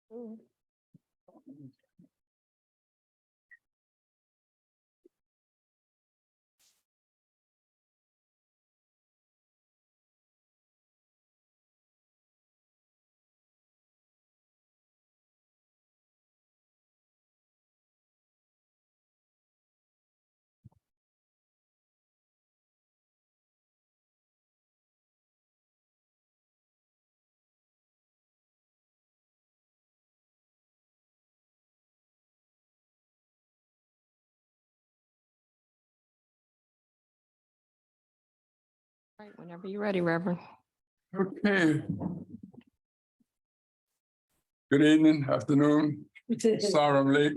All right, whenever you're ready, Reverend. Okay. Good evening, afternoon. Sorry I'm late.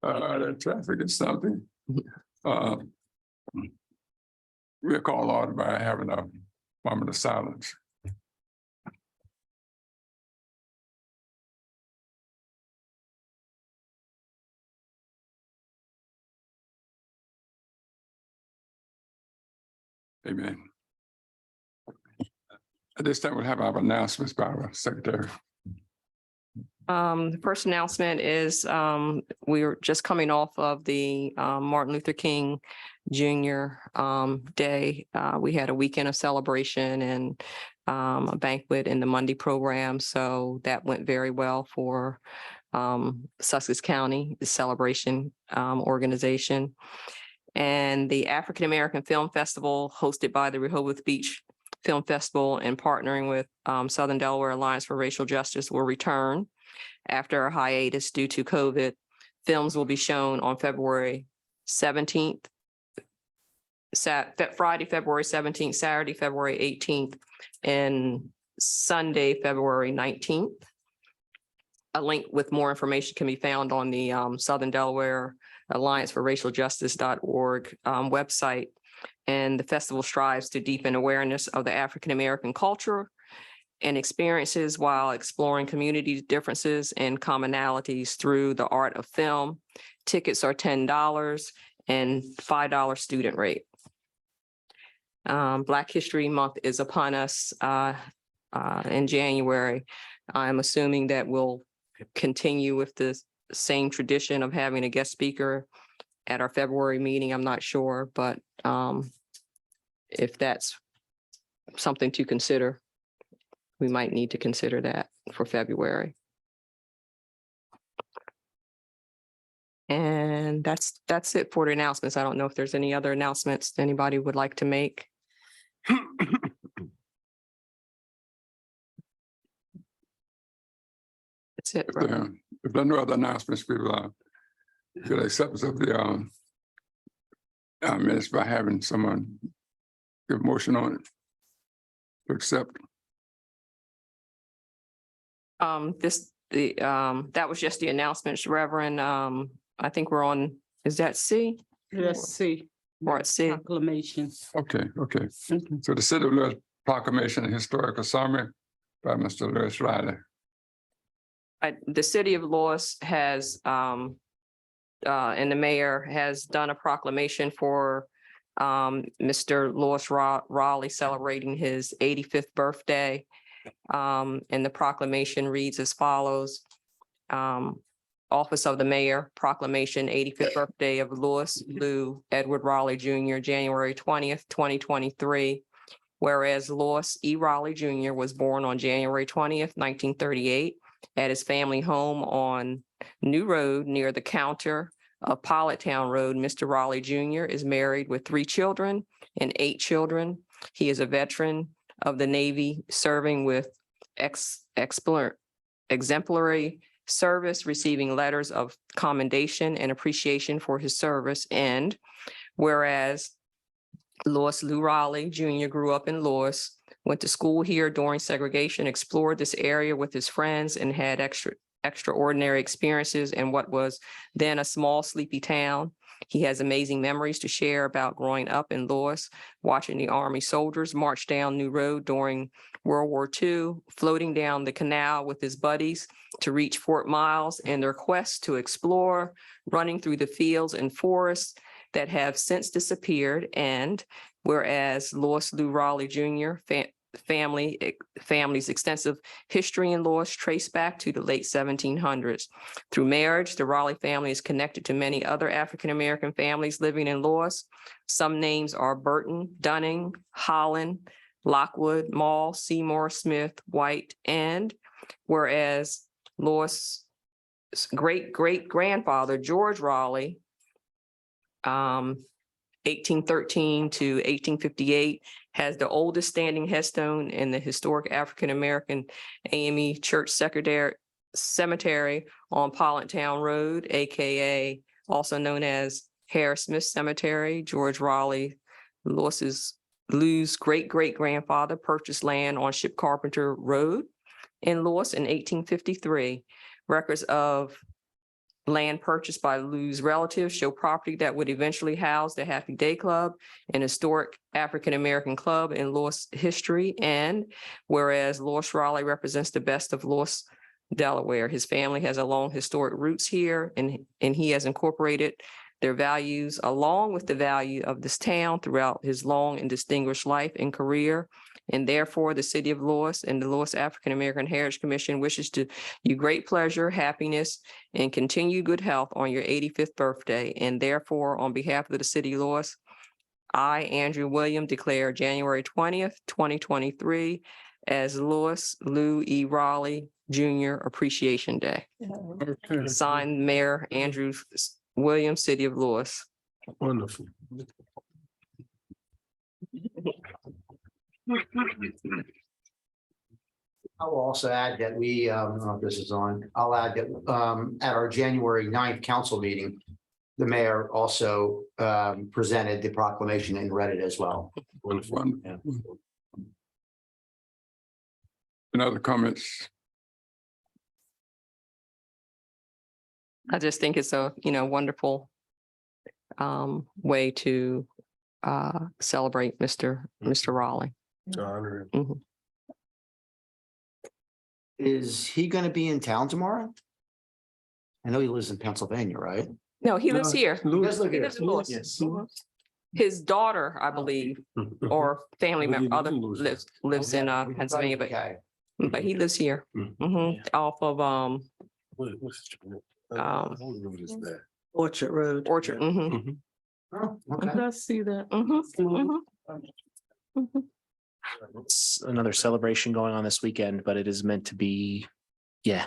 The traffic is something. We'll call order by having a moment of silence. Amen. At this time, we'll have our announcements by our secretary. The first announcement is we are just coming off of the Martin Luther King Jr. Day. We had a weekend of celebration and a banquet in the Monday program. So that went very well for Sussex County, the celebration organization. And the African American Film Festival hosted by the Rehoboth Beach Film Festival and partnering with Southern Delaware Alliance for Racial Justice will return after a hiatus due to COVID. Films will be shown on February 17th, Friday, February 17th, Saturday, February 18th, and Sunday, February 19th. A link with more information can be found on the Southern Delaware Alliance for Racial Justice.org website. And the festival strives to deepen awareness of the African American culture and experiences while exploring community differences and commonalities through the art of film. Tickets are $10 and $5 student rate. Black History Month is upon us in January. I'm assuming that we'll continue with the same tradition of having a guest speaker at our February meeting. I'm not sure, but if that's something to consider, we might need to consider that for February. And that's it for the announcements. I don't know if there's any other announcements anybody would like to make. That's it. If there are no other announcements, we will get acceptance of the minutes by having someone give a motion on it to accept. That was just the announcements, Reverend. I think we're on, is that C? Let's see. We're at C. Proclamation. Okay. So the City of Lewes Proclamation and Historical Summary by Mr. Lewis Riley. The City of Lewes has, and the mayor has done a proclamation for Mr. Lewis Raleigh celebrating his 85th birthday. And the proclamation reads as follows. Office of the Mayor, Proclamation, 85th birthday of Lewis Lou Edward Raleigh Jr., January 20th, 2023. Whereas Lewis E. Raleigh Jr. was born on January 20th, 1938 at his family home on New Road near the counter of Politown Road. Mr. Raleigh Jr. is married with 3 children and 8 children. He is a veteran of the Navy, serving with exemplary service, receiving letters of commendation and appreciation for his service. And whereas Lewis Lou Raleigh Jr. grew up in Lewes, went to school here during segregation, explored this area with his friends, and had extraordinary experiences in what was then a small, sleepy town. He has amazing memories to share about growing up in Lewes, watching the Army soldiers march down New Road during World War II, floating down the canal with his buddies to reach Fort Miles in their quest to explore, running through the fields and forests that have since disappeared. And whereas Lewis Lou Raleigh Jr. family's extensive history in Lewes traced back to the late 1700s. Through marriage, the Raleigh family is connected to many other African-American families living in Lewes. Some names are Burton, Dunning, Holland, Lockwood, Mall, Seymour, Smith, White, and whereas Lewes' great-great-grandfather, George Raleigh, 1813 to 1858, has the oldest standing headstone in the historic African-American AME Church Cemetery on Pollentown Road, AKA also known as Harris Smith Cemetery. George Raleigh, Lewes' great-great-grandfather, purchased land on Ship Carpenter Road in Lewes in 1853. Records of land purchased by Lewes' relatives show property that would eventually house the Happy Day Club, an historic African-American club in Lewes history. And whereas Lewes Raleigh represents the best of Lewes, Delaware, his family has a long historic roots here, and he has incorporated their values along with the value of this town throughout his long and distinguished life and career. And therefore, the city of Lewes and the Lewes African American Heritage Commission wishes to you great pleasure, happiness, and continued good health on your 85th birthday. And therefore, on behalf of the city of Lewes, I, Andrew William, declare January 20th, 2023 as Lewes E. Raleigh Jr. Appreciation Day. Okay, Signed, Mayor Andrew Williams, City of Lewes. Wonderful. I will also add that we, I don't know if this is on, I'll add that at our January 9th council meeting, the mayor also presented the proclamation and read it as well. Wonderful. wonderful. Any other comments? I just think it's a, wonderful way to celebrate Mr. Raleigh. To honor him. Mhm. Is he going to be in town tomorrow? I know he lives in Pennsylvania, right? No, he lives here. He does live He here. lives in Lewes. Yes. Mhm. His daughter, I believe, or family But he member, lives other in Lewes. lives in Pennsylvania, Okay. but he lives here. Mhm. Off of What's his name? Um, What road is that? Orchard Road. Orchard. Oh, okay. I see that. It's another celebration going on this weekend, but it is meant to be, yeah.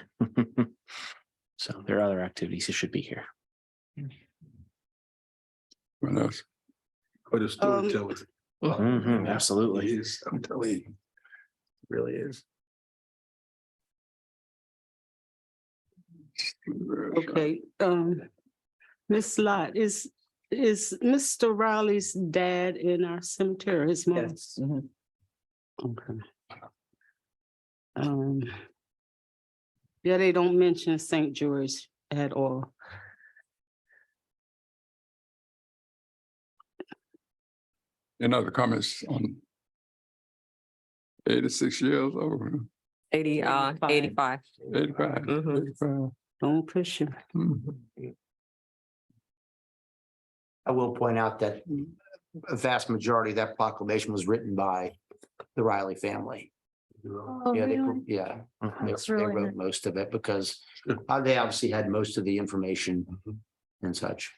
So there are other activities. You should be here. What else? Quite a storyteller. Mhm, absolutely. He is, I'm telling you. Really is. Okay, Miss Lott, is Mr. Riley's dad in our cemetery, his mom? Yes. Okay. Yeah, they don't mention St. George at all. Any other comments on 86 years old, 85. 85? Mhm. 85. Don't push him. Mhm. I will point out that a vast majority of that proclamation was written by the Riley family. Yeah, they Mhm. they wrote most of it because they obviously had most of the information and such.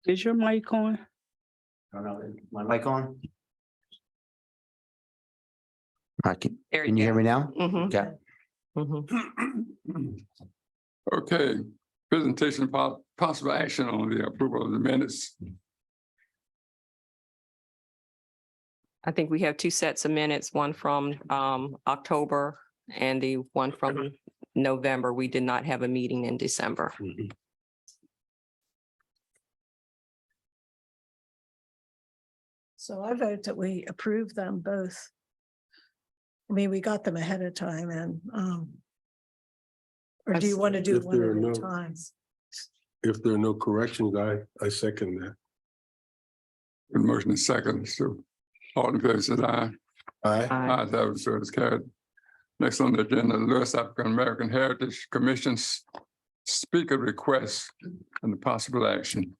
Is your mic on? I don't know, my mic on? Can There you hear me now? Mhm. Okay. Mhm. Okay, presentation possible action on the approval of the minutes. I think we have two sets of minutes, one from October and the one from November. We did not have a meeting in December. So I vote that we approve them both. I mean, we got them ahead of time and, or do you want to do If one there are at a no- time? If there are no corrections, I second that. The motion is second, so all in favor says aye. Aye. Aye. Ayes have it, so it's carried. Next on the agenda, Lewes African American Heritage Commission's speaker request and the possible action.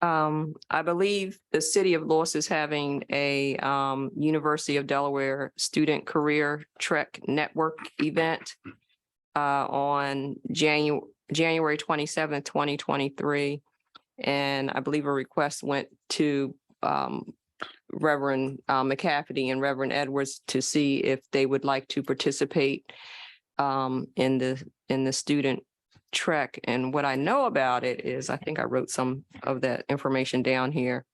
I believe the city of Lewes is having a University of Delaware Student Career Trek Network event on January 27th, 2023. And I believe a request went to Reverend McCafferty and Reverend Edwards to see if they would like to participate in the student trek. And what I know about it is, I think I wrote some of that information down here.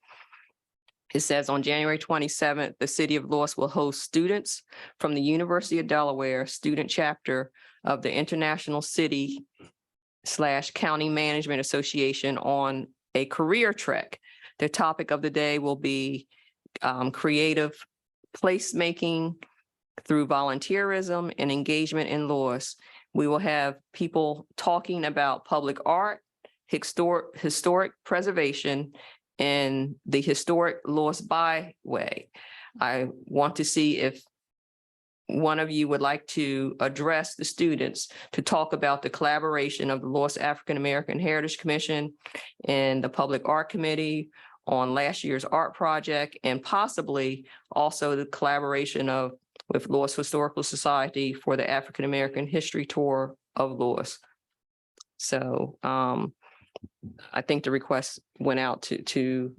It says on January 27th, the city of Lewes will host students from the University of Delaware student chapter of the International City / County Management Association on a career trek. The topic of the day will be creative placemaking through volunteerism and engagement in Lewes. We will have people talking about public art, historic preservation, and the historic Lewes Byway. I want to see if one of you would like to address the students to talk about the collaboration of the Lewes African American Heritage Commission and the Public Art Committee on last year's art project, and possibly also the collaboration with Lewes Historical Society for the African American History Tour of Lewes. So I think the request went out to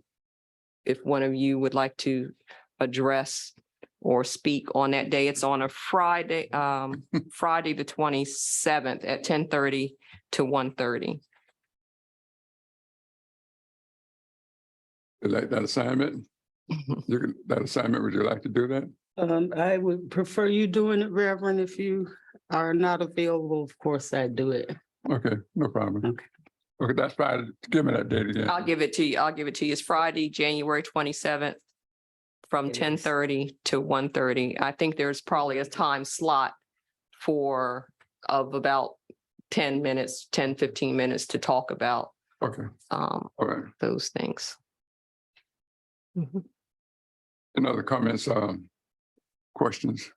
if one of you would like to address or speak on that day. It's on a Friday, Friday the 27th at 10:30 to 1:30. You like that assignment? That assignment, would you like to do that? I would prefer you doing it, Reverend. If you are not available, of course, I'd do it. Okay, no problem. Okay. Okay, that's Friday. Give me that date again. I'll give it to you. It's Friday, January 27th from 10:30 to 1:30. I think there's probably a time slot of about 10 minutes, 10, 15 minutes to talk about Okay, all right. those things. Any other comments, questions?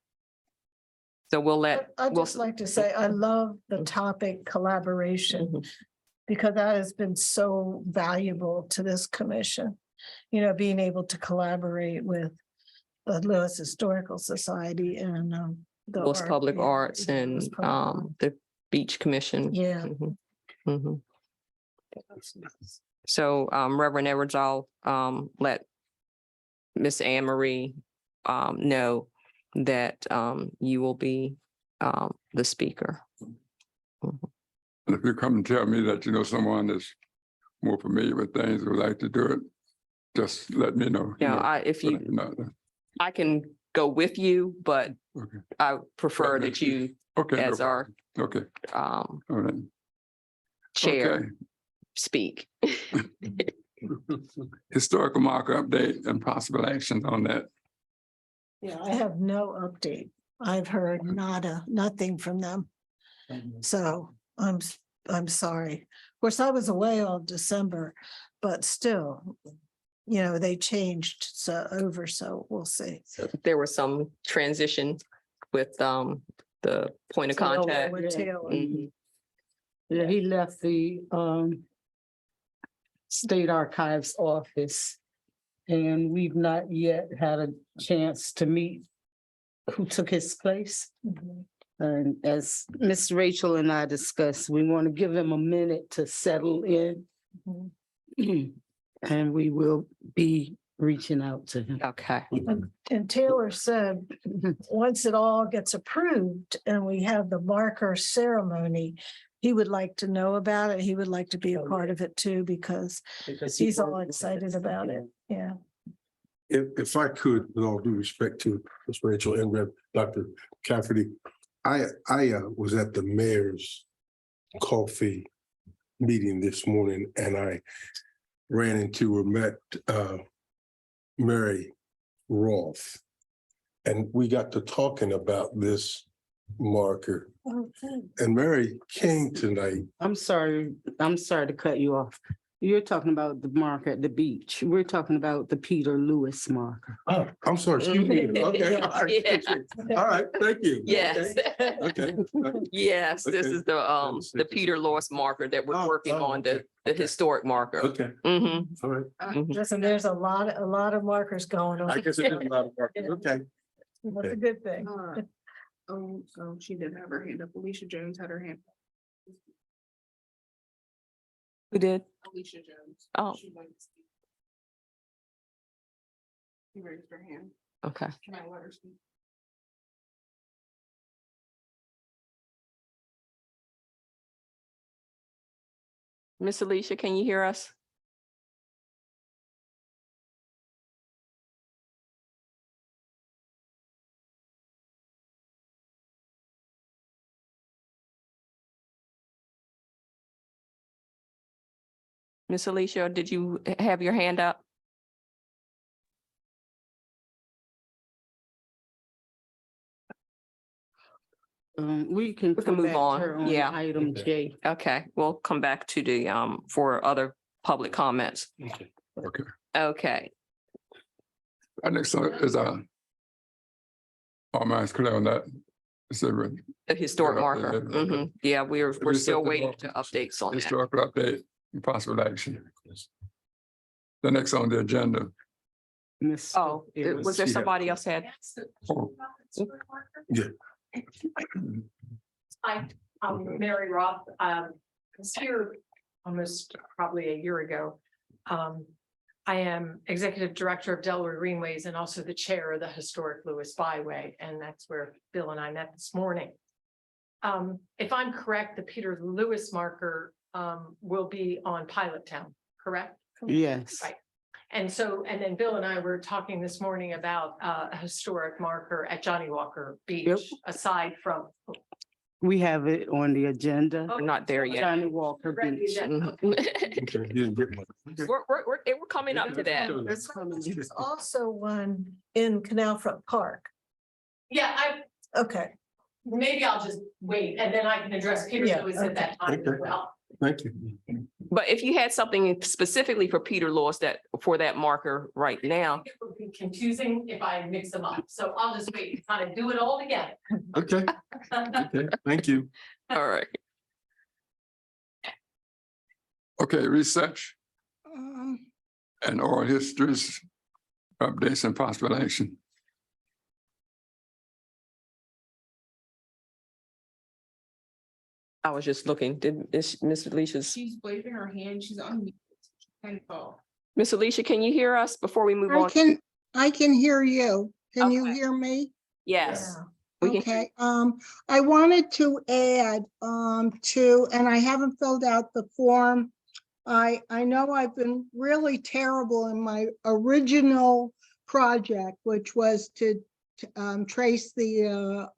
So we'll let. I'd we'll- just like to say, I love the topic collaboration, because that has been so valuable to this commission. You know, being able to collaborate with the Lewes Historical Society and the Lewes art- Public yeah, Arts Lewes and Public Art. the Beach Commission. Yeah. Mhm. Mhm. So Reverend Edwards, I'll let Miss Anne Marie know that you will be the speaker. And if you come and tell me that you know someone that's more familiar with things or would like to do it, just let me know. Yeah, I can go with you, but Okay, I prefer that you, okay. no as our problem. Okay, all right. chair, Okay. speak. Historical marker update and possible action on that. Yeah, I have no update. I've heard nothing from them. So I'm sorry. Of course, I was away all December, but still, you know, they changed so we'll see. There was some transition with the point of So, contact. with Taylor. Mhm. Yeah, he left the State Archives office. And we've not yet had a chance to meet who took his place. Mhm. And as Miss Rachel and I discussed, we want to give him a minute to settle in. Mhm. And we will be reaching out to him. Okay. And Taylor said, once it all gets approved and we have the marker ceremony, he would like to know about it. He would like to be a part of it too, because he's all excited about it. Yeah. If I could, with all due respect to Ms. Rachel and Rev. Dr. Cafferty, I was at the mayor's coffee meeting this morning, and I ran into or met Mary Roth. And we got to talking about this marker. Okay. And Mary came tonight. I'm sorry to cut you off. You're talking about the marker at the beach. We're talking about the Peter Lewes marker. Oh, I'm sorry, excuse me. Okay. All right, Yeah. all right, thank you. Yes. Okay. Yes, this Okay. is the Peter Lewis marker that we're Oh, working oh, on, okay. the historic marker. Okay, Mhm. all right. Listen, there's a lot of markers going on. I guess it is a lot of work. Okay. That's a good thing. Oh, so she did have her hand up. Alicia Jones had her hand. Who did? Alicia Jones. Oh. She wanted to speak. She raised her hand. Okay. Can I let her speak? Miss Alicia, can you hear us? Miss Alicia, did you have your hand up? We can We can come move back to on. her on Yeah. item J. Okay, we'll come back to the, for other public comments. Okay. Okay. Okay, Our next one is our minds clear on that. It's a the historic Yeah, marker. yeah, okay. Mhm. Yeah, we're we still set the waiting bar- to updates on that. historical update and possible action. The next on the agenda. Miss. Oh, was there She had- somebody else had? Oh, Hi, I'm Mary Roth. I was here almost probably a year ago. I am Executive Director of Delaware Greenways and also the Chair of the Historic Lewes Byway, and that's where Bill and I met this morning. If I'm correct, the Peter Lewes marker will be on Pilot Town, correct? Yes. Right. And so, and then Bill and I were talking this morning about a historic marker at Johnnie Walker Beach, aside from. We have it on the agenda. We're not there yet. Johnnie Walker Ready Beach. yet? Mhm. Okay, you didn't get one. We're coming up to that. That's coming. There's also one in Canal Front Park. Yeah, Okay, maybe I'll just wait and then I can address Peter Yeah, Lewis at that time as Okay. well. Thank you. But if you had something specifically for Peter Lewis that, for that marker right now, It would be confusing if I mix them up, so I'll just wait and kind of do it all together. Okay, okay, thank you. all right. okay, research and oral histories, updates and possible action. I was just looking, is Miss Alicia's, She's waving her hand. She's on mute. She can't talk. Miss Alicia, can you hear us before we move on? I can hear you. Can you Okay. hear me? Yes. yeah. We can- Okay, I wanted to add, and I haven't filled out the form. I know I've been really terrible in my original project, which was to trace the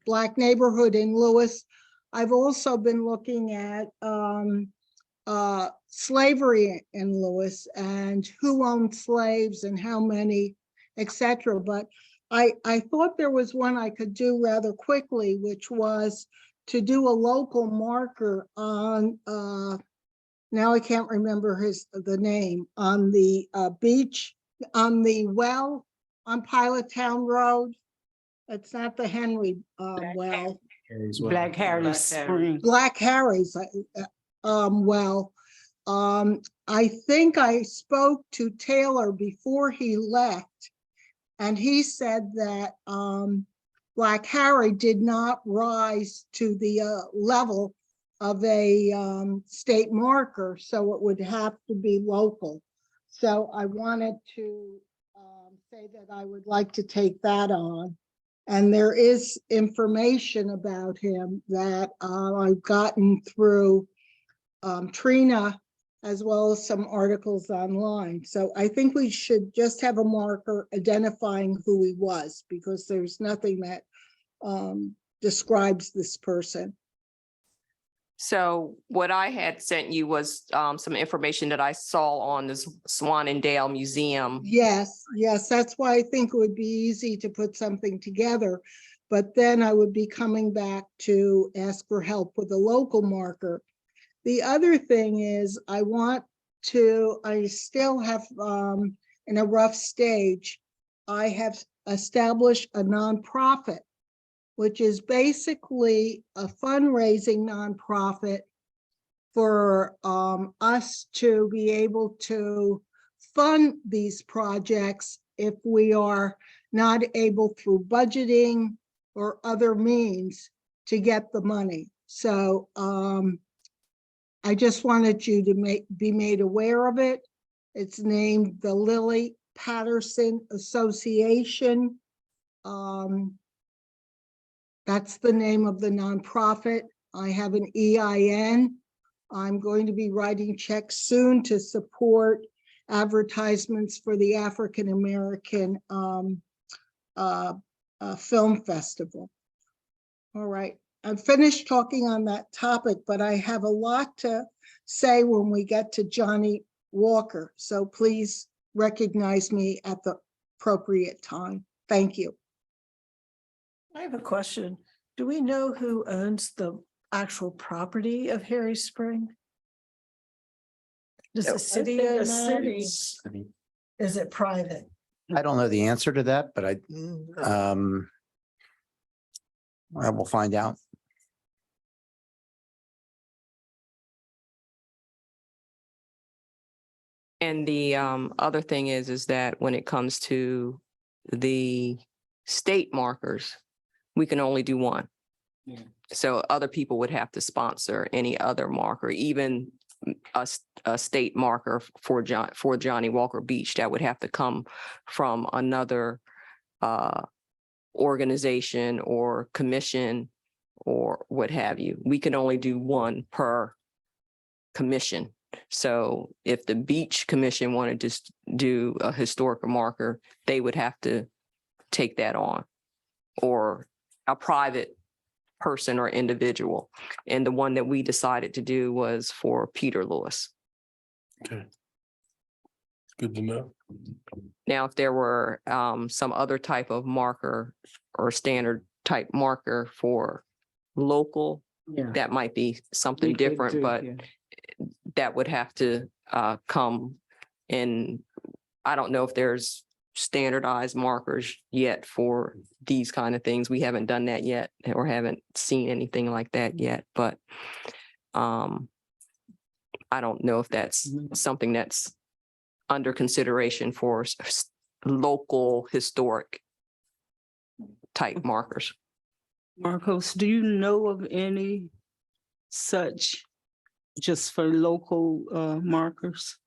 Black neighborhood in Lewes. I've also been looking at slavery in Lewes and who owned slaves and how many, etc. But I thought there was one I could do rather quickly, which was to do a local marker on, now I can't remember the name, on the beach, on the well, on Pilot Town Road. It's not the Henry well, Black Harry Spring. Black Harry's well. I think I spoke to Taylor before he left. And he said that Black Harry did not rise to the level of a state marker, so it would have to be local. So I wanted to say that I would like to take that on. And there is information about him that I've gotten through Trina, as well as some articles online. So I think we should just have a marker identifying who he was, because there's nothing that describes this person. So what I had sent you was some information that I saw on the Swannondale Museum. Yes, that's why I think it would be easy to put something together. But then I would be coming back to ask for help with a local marker. The other thing is I want I still have, in a rough stage, I have established a nonprofit, which is basically a fundraising nonprofit for us to be able to fund these projects if we are not able through budgeting or other means to get the money. So I just wanted you to be made aware of it. It's named the Lily Patterson Association. That's the name of the nonprofit. I have an EIN. I'm going to be writing checks soon to support advertisements for the African American Film Festival. All right, I'm finished talking on that topic, but I have a lot to say when we get to Johnnie Walker. So please recognize me at the appropriate time. Thank you. I have a question. Do we know who owns the actual property of Harry Spring? Does the city think own the that? city- Is it private? I don't know the answer to that, but I will find out. And the other thing is that when it comes to the state markers, we can only do one. Yeah. So other people would have to sponsor any other marker, even a state marker for Johnnie Walker Beach that would have to come from another organization or commission or what have you. We can only do one per commission. So if the beach commission wanted to do a historic marker, they would have to take that on, or a private person or individual. And the one that we decided to do was for Peter Lewes. Okay. Good to know. Now, if there were some other type of marker or standard type marker for local, Yeah. that might be something we could different, do, but yeah. that would have to come in. I don't know if there's standardized markers yet for these kind of things. We haven't done that yet, or haven't seen anything like that yet, but I don't know if that's something that's under consideration for local historic type markers. Marcos, do you know of any such just for local markers?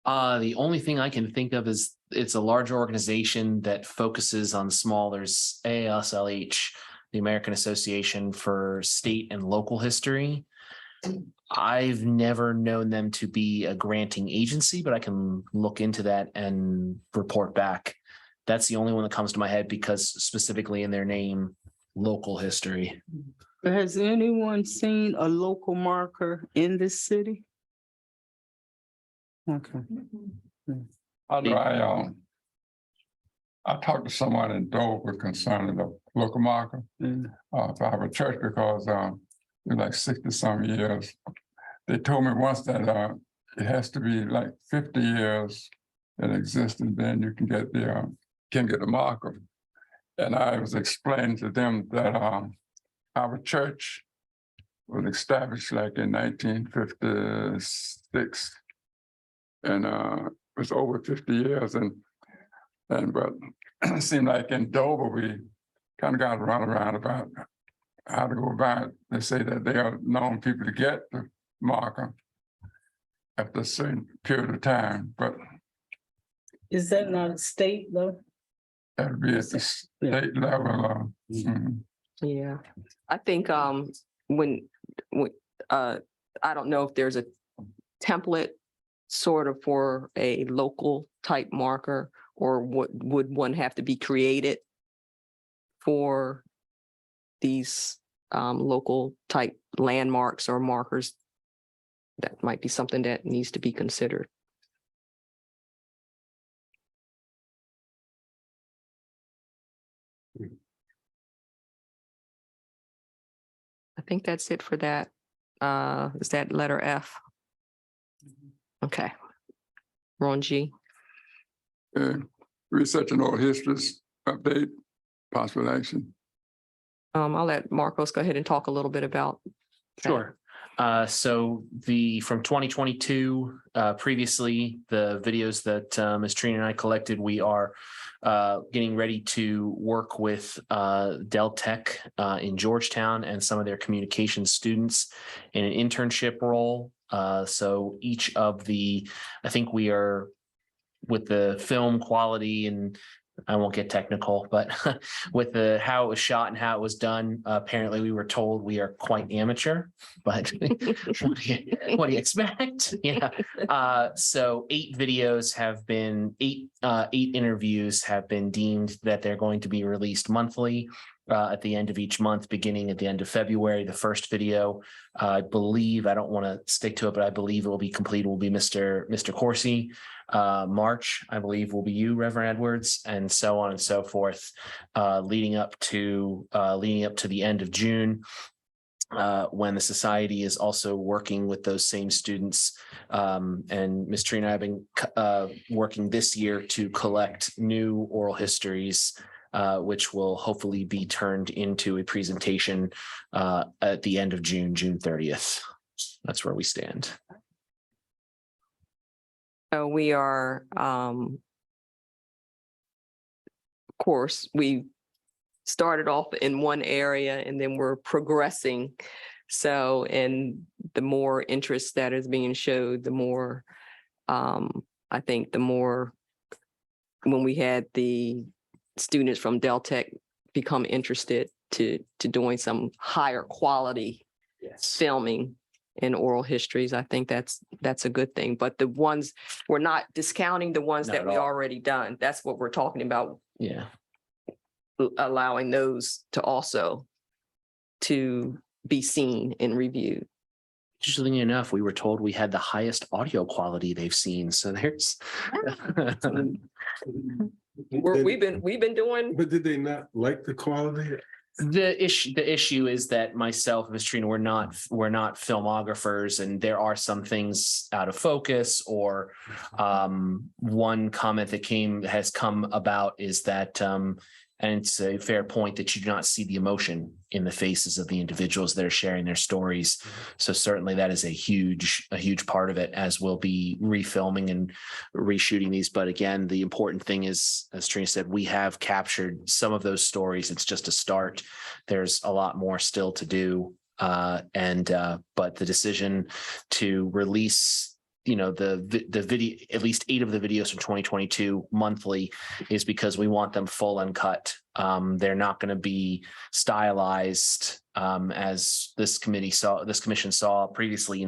The only thing I can think of is it's a large organization that focuses on small. There's AASLH, the American Association for State and Local History. I've never known them to be a granting agency, but I can look into that and report back. That's the only one that comes to my head because specifically in their name, local history. Has anyone seen a local marker in this city? Okay. I know I talked to someone in Dover concerning the local marker. Mm. To have a church because in like 60-some years, they told me once that it has to be like 50 years in existence, then you can get the marker. And I was explaining to them that our church was established like in 1956, and it was over 50 years, but it seemed like in Dover we kind of got around about how to go about it. They say that they are known people to get the marker after a certain period of time, but Is that not a state though? that'll be at the state level. Yeah, I think when I don't know if there's a template sort of for a local type marker, or what would one have to be created for these local type landmarks or markers. That might be something that needs to be considered. I think that's it for that. Is that letter F? Okay. Ron G. Research and oral histories, update, possible action. I'll let Marcos go ahead and talk a little bit about. that. Sure. So from 2022, previously, the videos that Ms. Trina and I collected, we are getting ready to work with Del Tech in Georgetown and some of their communications students in an internship role. So each of I think we are with the film quality, and I won't get technical, but with how it was shot and how it was done, apparently we were told we are quite amateur, but what do you expect? Yeah. So eight interviews have been deemed that they're going to be released monthly at the end of each month, beginning at the end of February. The first video, I believe, I don't want to stick to it, but I believe it will be complete, will be Mr. Corsi. March, I believe, will be you, Reverend Edwards, and so on and so forth, leading up to the end of June, when the society is also working with those same students. And Ms. Trina and I have been working this year to collect new oral histories, which will hopefully be turned into a presentation at the end of June 30th. That's where we stand. We are, of course, we started off in one area and then we're progressing. So, and the more interest that is being showed, the more, I think the more, when we had the students from Del Tech become interested to doing some higher quality filming in oral histories, I think that's a good thing. But the ones, we're not discounting the ones that we already done. That's what we're talking about. Yeah. Allowing those to also to be seen and reviewed. Interestingly enough, we were told we had the highest audio quality they've seen. So there's We've been doing. But did they not like the quality? The issue is that myself and Ms. Trina, we're not filmographers, and there are some things out of focus, or one comment that has come about is that and it's a fair point that you do not see the emotion in the faces of the individuals that are sharing their stories. So certainly that is a huge part of it, as we'll be refilming and reshooting these. But again, the important thing is, as Trina said, we have captured some of those stories. It's just a start. There's a lot more still to do. But the decision to release the video, at least 8 of the videos from 2022 monthly, is because we want them full uncut. They're not going to be stylized as this commission saw previously,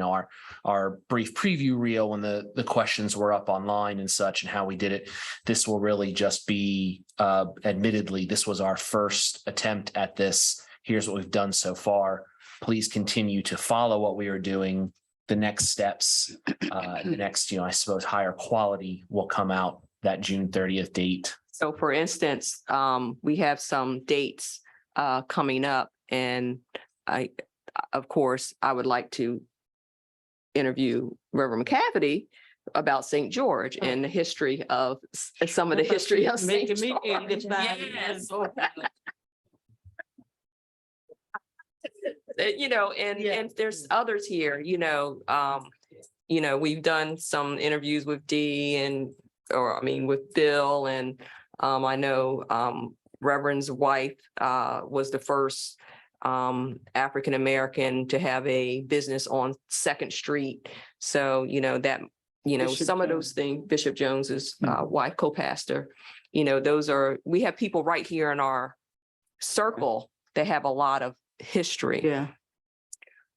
our brief preview reel when the questions were up online and such, and how we did it. This will really just be, admittedly, this was our first attempt at this. Here's what we've done so far. Please continue to follow what we are doing. The next steps, the next, I suppose, higher quality will come out that June 30th date. So for instance, we have some dates coming up, and of course, I would like to interview Reverend McCafferty about St. George and the history of some of the history of St. George. Yes. And there's others here, we've done some interviews with with Bill, and I know Reverend's wife was the first African-American to have a business on 2nd Street. So, Bishop some of Jones. those things, Bishop Jones's wife, co-pastor, we have people right here in our circle that have a lot of history. Yeah.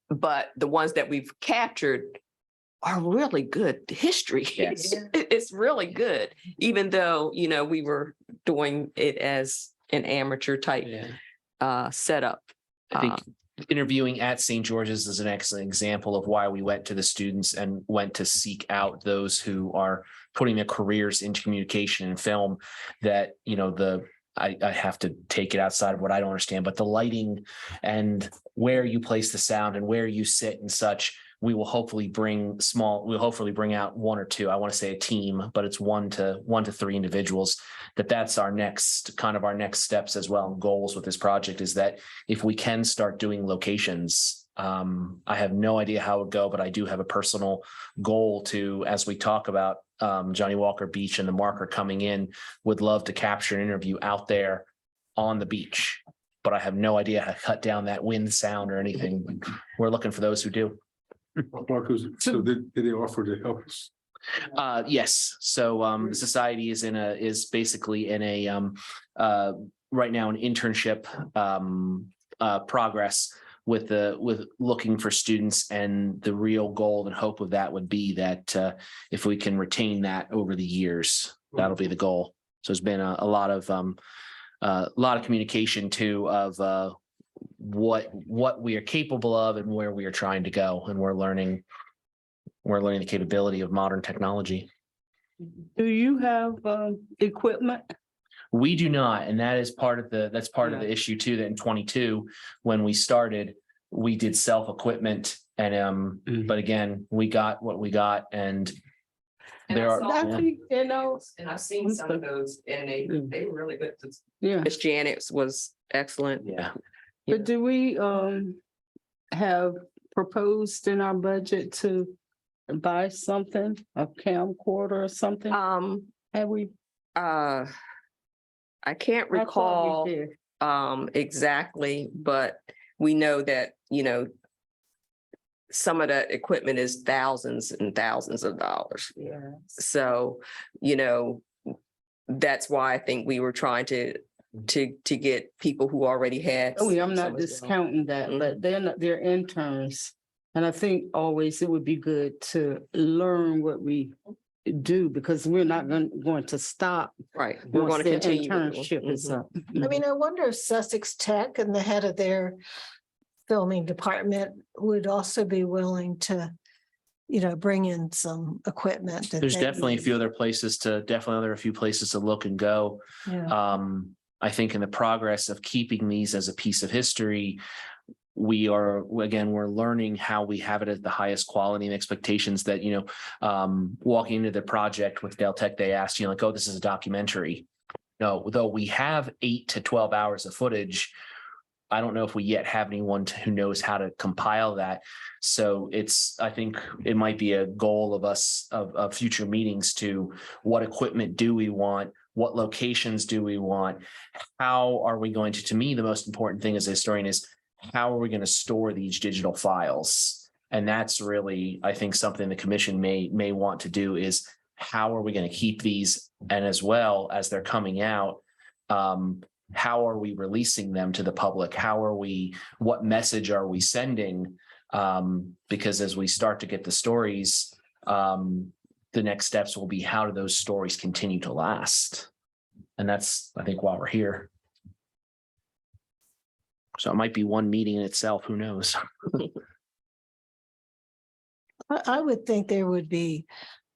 But the ones that we've captured are really good history. Yes. It's really good, even though, we were doing it as an amateur type setup. I think interviewing at St. George's is an excellent example of why we went to the students and went to seek out those who are putting their careers into communication and film, that, I have to take it outside of what I don't understand, but the lighting and where you place the sound and where you sit and such, we will hopefully we'll hopefully bring out one or two. I want to say a team, but it's one to 3 individuals. That's our next steps as well. Goals with this project is that if we can start doing locations, I have no idea how it would go, but I do have a personal goal to, as we talk about Johnnie Walker Beach and the marker coming in, would love to capture an interview out there on the beach. But I have no idea how to cut down that wind sound or anything. We're looking for those who do. Marcus, so did they offer to help us? Yes. So the society is basically in a right now an internship progress with looking for students, and the real goal and hope of that would be that if we can retain that over the years, that'll be the goal. So there's been a lot of communication too of what we are capable of and where we are trying to go, and we're learning the capability of modern technology. Do you have equipment? We do not, and that is part of the issue too, that in 22, when we started, we did self-equipment, and but again, we got what we got, and there are. I think, you know, And I've seen some of those, and they were really good. yeah, Miss Janet's was excellent. Yeah. but do we have proposed in our budget to buy something, a camcorder or something? Have we? I can't I thought recall we did. exactly, but we know that, some of that equipment is thousands and thousands of dollars. Yeah. So, that's why I think we were trying to get people who already had. Oh, yeah, I'm some not as well. discounting that, but they're interns. And I think always it would be good to learn what we do, because we're not going to stop. Right, we're once going to their continue. with them. Internship is Mhm. up. I mean, I wonder if Sussex Tech and the head of their filming department would also be willing to, bring in some equipment. There's definitely a few places to look and go. Yeah. I think in the progress of keeping these as a piece of history, we're learning how we have it at the highest quality and expectations that, walking into the project with Dell Tech, they asked, oh, this is a documentary. No, though we have 8 to 12 hours of footage, I don't know if we yet have anyone who knows how to compile that. So I think it might be a goal of us of future meetings to what equipment do we want? What locations do we want? How are we going to me, the most important thing as a historian is how are we going to store these digital files? And that's really, I think, something the commission may want to do is how are we going to keep these? And as well as they're coming out, how are we releasing them to the public? What message are we sending? Because as we start to get the stories, the next steps will be how do those stories continue to last? And that's, I think, why we're here. So it might be one meeting in itself, who knows? I would think there would be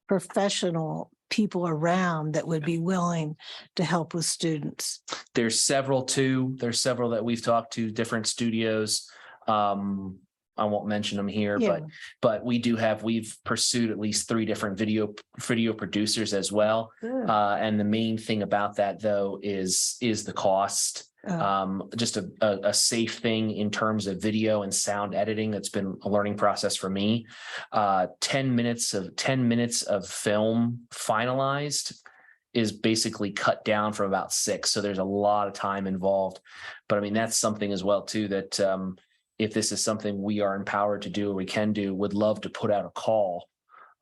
professional people around that would be willing to help with students. There's several that we've talked to, different studios. I won't mention them here, Yeah. but we've pursued at least 3 different video producers as well. Good. And the main thing about that though is the cost. Just a safe thing in terms of video and sound editing. That's been a learning process for me. 10 minutes of film finalized is basically cut down from about 6. So there's a lot of time involved. But I mean, that's something as well too, that if this is something we are empowered to do or we can do, would love to put out a call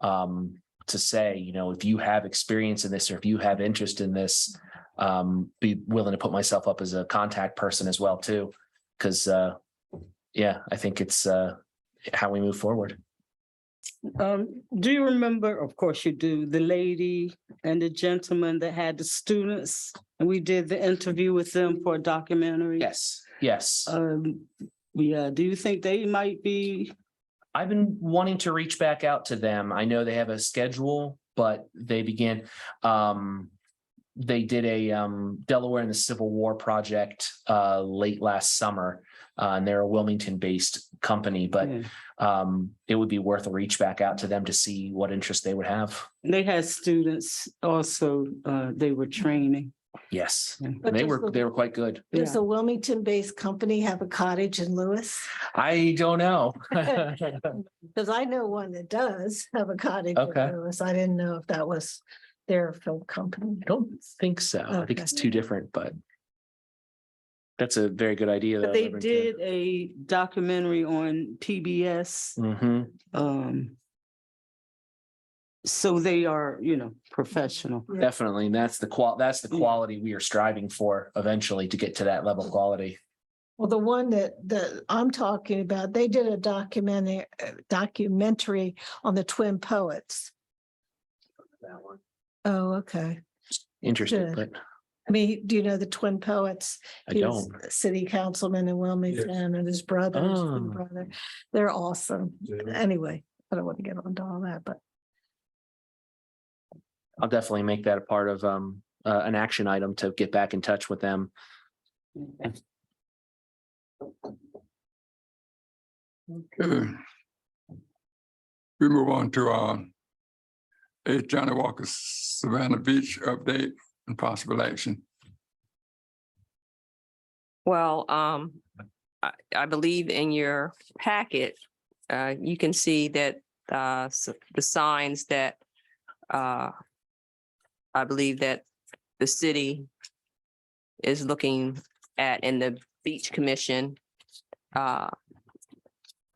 to say, if you have experience in this or if you have interest in this, be willing to put myself up as a contact person as well too, because I think it's how we move forward. Do you remember, of course you do, the lady and the gentleman that had the students, and we did the interview with them for a documentary? Yes. Yeah, do you think they might be? I've been wanting to reach back out to them. I know they have a schedule, but they began they did a Delaware and the Civil War project late last summer. And they're a Wilmington-based company, but it would be worth a reach back out to them to see what interest they would have. They had students also, they were training. Yes, But they does were the- quite good. Does the Wilmington-based company have a cottage in Lewes? I don't know. Because I know one that does have a cottage Okay. in Lewes. I didn't know if that was their film company. I don't think so. I think Okay. it's two different, but that's a very good idea. But they did a documentary on PBS. So they are, professional. Definitely. And that's the quality we are striving for eventually to get to that level of quality. Well, the one that I'm talking about, they did a documentary on the Twin Poets. That one. Oh, okay. Interesting, Good. but I mean, do you know the Twin Poets? I He was don't. a city councilman in Wilmington and his brother, his big Oh. brother. They're awesome. Anyway, I don't want to get onto all that, but I'll definitely make that a part of an action item to get back in touch with them. Okay. We move on to Johnnie Walker's Savannah Beach update and possible action. Well, I believe in your packet, you can see that the signs that I believe that the city is looking at and the beach commission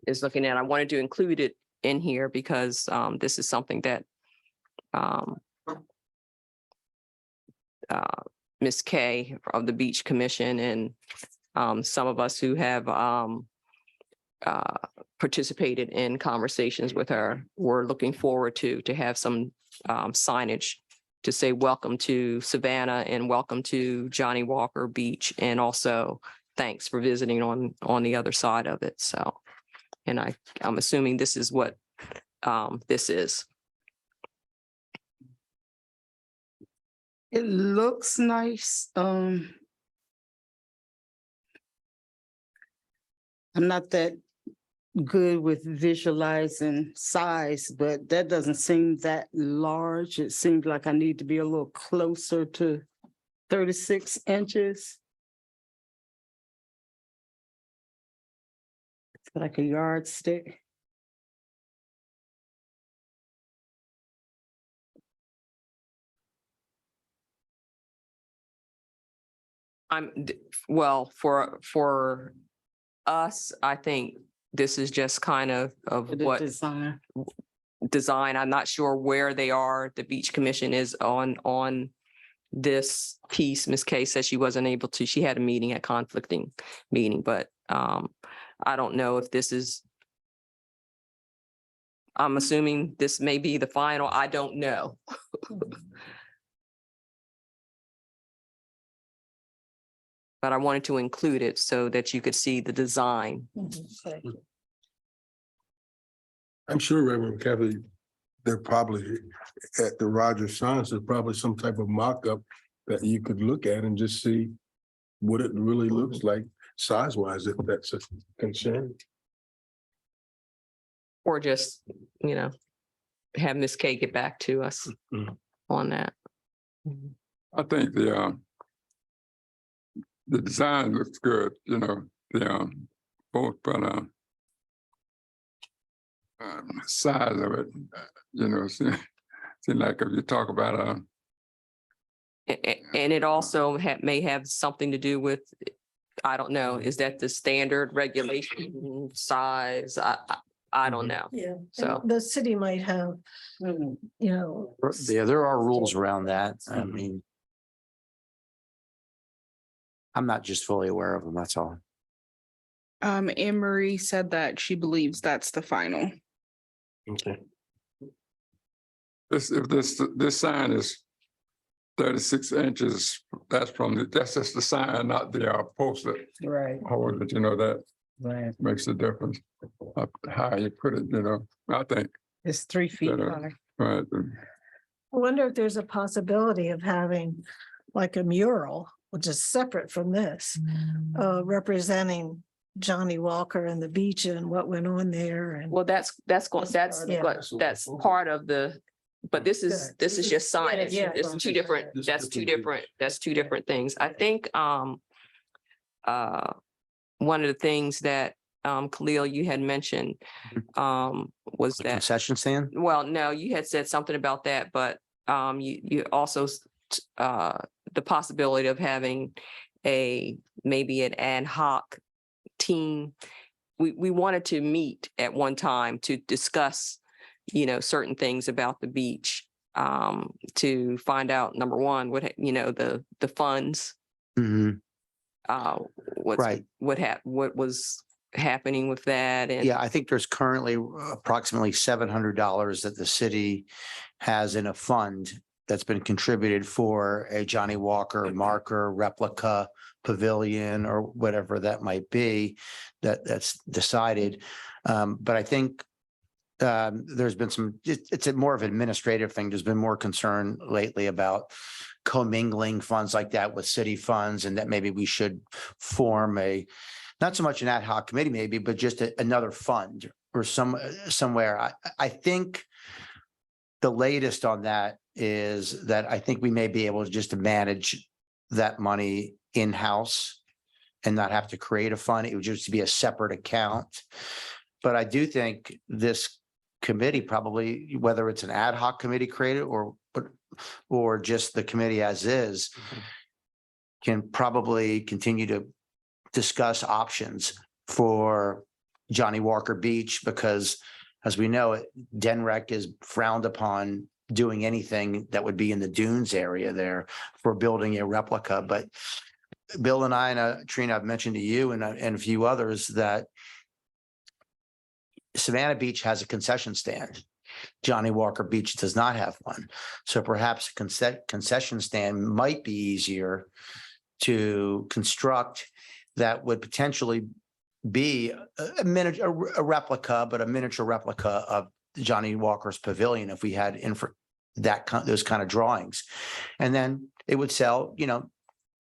is looking at. I wanted to include it in here because this is something that Ms. Kay of the Beach Commission and some of us who have participated in conversations with her, we're looking forward to have some signage to say welcome to Savannah and welcome to Johnnie Walker Beach, and also thanks for visiting on the other side of it. So, and I'm assuming this is what this is. It looks nice. I'm not that good with visualizing size, but that doesn't seem that large. It seems like I need to be a little closer to 36 inches. It's like a yardstick. Well, for us, I think this is just kind of The what design. design. I'm not sure where they are. The Beach Commission is on this piece. Ms. Kay said she wasn't able to, she had a meeting, a conflicting meeting, but I don't know if this is, I'm assuming this may be the final. I don't know. But I wanted to include it so that you could see the design. I'm sure Reverend Kathy, they're probably at the Rogers Science, there's probably some type of mock-up that you could look at and just see what it really looks like size-wise, if that's a concern. Or just, have Ms. Kay get back to us on that. I think the design looks good, both, but size of it, seem like if you talk about And it also may have something to do with, I don't know, is that the standard regulation size? I don't know. yeah, So- the city might have, Yeah, there are rules around that. I mean, I'm not just fully aware of them, that's all. Anne Marie said that she believes that's the final. Okay. if this sign is 36 inches, that's just the sign, not the poster. Right, Hold it, that right. makes a difference. How you put it, I think, It's 3 feet Better. high. right. I wonder if there's a possibility of having like a mural, which is separate from this, representing Johnnie Walker and the beach and what went on there and. Well, that's Yeah. that's part of the, but this is just science. Yeah. It's two different, that's two different things. I think, one of the things that, Khalil, you had mentioned, was The that, concession stand? well, no, you had said something about that, but, you also, the possibility of having maybe an ad hoc team. We wanted to meet at one time to discuss, certain things about the beach, to find out, number one, what, the funds, Mhm. Right. what was happening with that. And Yeah, I think there's currently approximately $700 that the city has in a fund that's been contributed for a Johnnie Walker marker, replica, pavilion, or whatever that might be, that's decided. But I think there's been it's a more of an administrative thing. There's been more concern lately about commingling funds like that with city funds, and that maybe we should form not so much an ad hoc committee maybe, but just another fund or somewhere. I think the latest on that is that I think we may be able to manage that money in-house and not have to create a fund. It would just be a separate account. But I do think this committee probably, whether it's an ad hoc committee created or just the committee as is, can probably continue to discuss options for Johnnie Walker Beach, because as we know, DENREC is frowned upon doing anything that would be in the dunes area there for building a replica. But Bill and I and Trina, I've mentioned to you and a few others that Savannah Beach has a concession stand. Johnnie Walker Beach does not have one. So perhaps a concession stand might be easier to construct that would potentially be a replica, but a miniature replica of Johnnie Walker's pavilion if we had those kind of drawings. And then it would sell,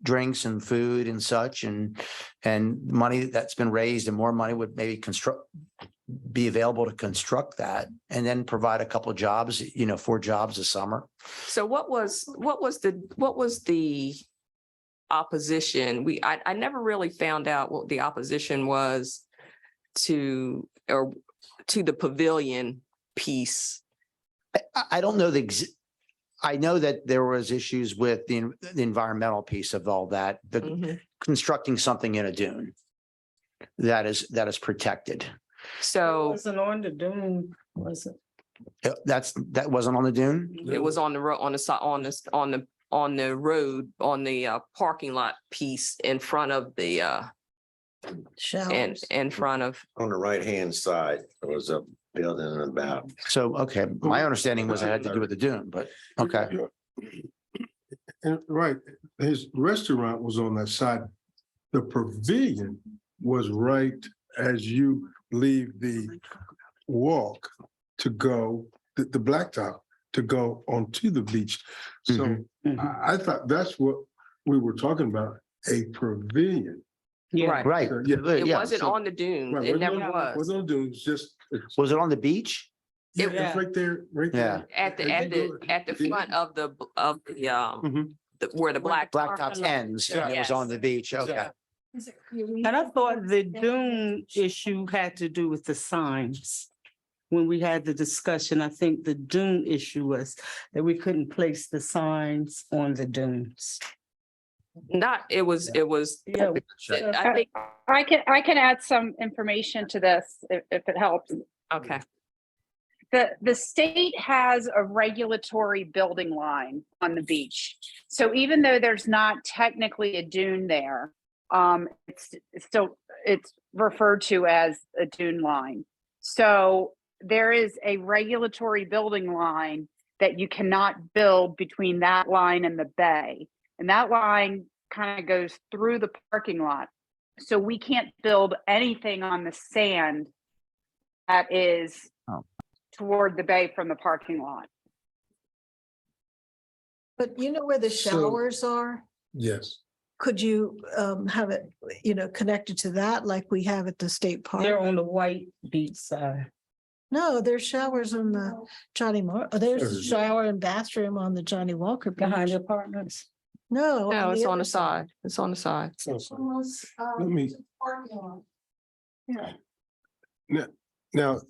drinks and food and such, and money that's been raised and more money would maybe be available to construct that, and then provide a couple of jobs, 4 jobs a summer. so what was the opposition? I never really found out what the opposition was to the pavilion piece. I don't know I know that there was issues with the environmental piece of all that, constructing something in a dune that is protected. So Wasn't on the dune, was it? That wasn't on the dune? it was on the road, on the road, on the parking lot piece in front of the Showers. in front of. On the right-hand side, there was a building about. So, okay, my understanding was it had to do with the dune, but okay. And right, his restaurant was on that side. The pavilion was right as you leave the walk to go, the blacktop to go onto the beach. So I thought that's what we were talking about, a pavilion. Yeah. Right. So, yeah. It Yeah. wasn't on the dune. Right, It never Was was. on dunes, just. Was it on the beach? Yeah, Yeah. it's right there, right Yeah. there. At the front of the Mhm. where the black. Blacktop ends, and it was on the beach. Okay. And I thought the dune issue had to do with the signs. When we had the discussion, I think the dune issue was that we couldn't place the signs on the dunes. It was, Yeah. I think, I can add some information to this if it helps. okay. The state has a regulatory building line on the beach. So even though there's not technically a dune there, it's referred to as a dune line. So there is a regulatory building line that you cannot build between that line and the bay. And that line kind of goes through the parking lot. So we can't build anything on the sand that is toward the bay from the parking lot. But you know where the So- showers are? Yes. Could you have it, connected to that like we have at the state They're park? on the white beach side. No, there's showers on the there's a shower and bathroom on the Johnnie Walker Behind beach. the apartments. No. No, it's on other the side. It's on the side. Almost, Let me- parking lot. Yeah. Now,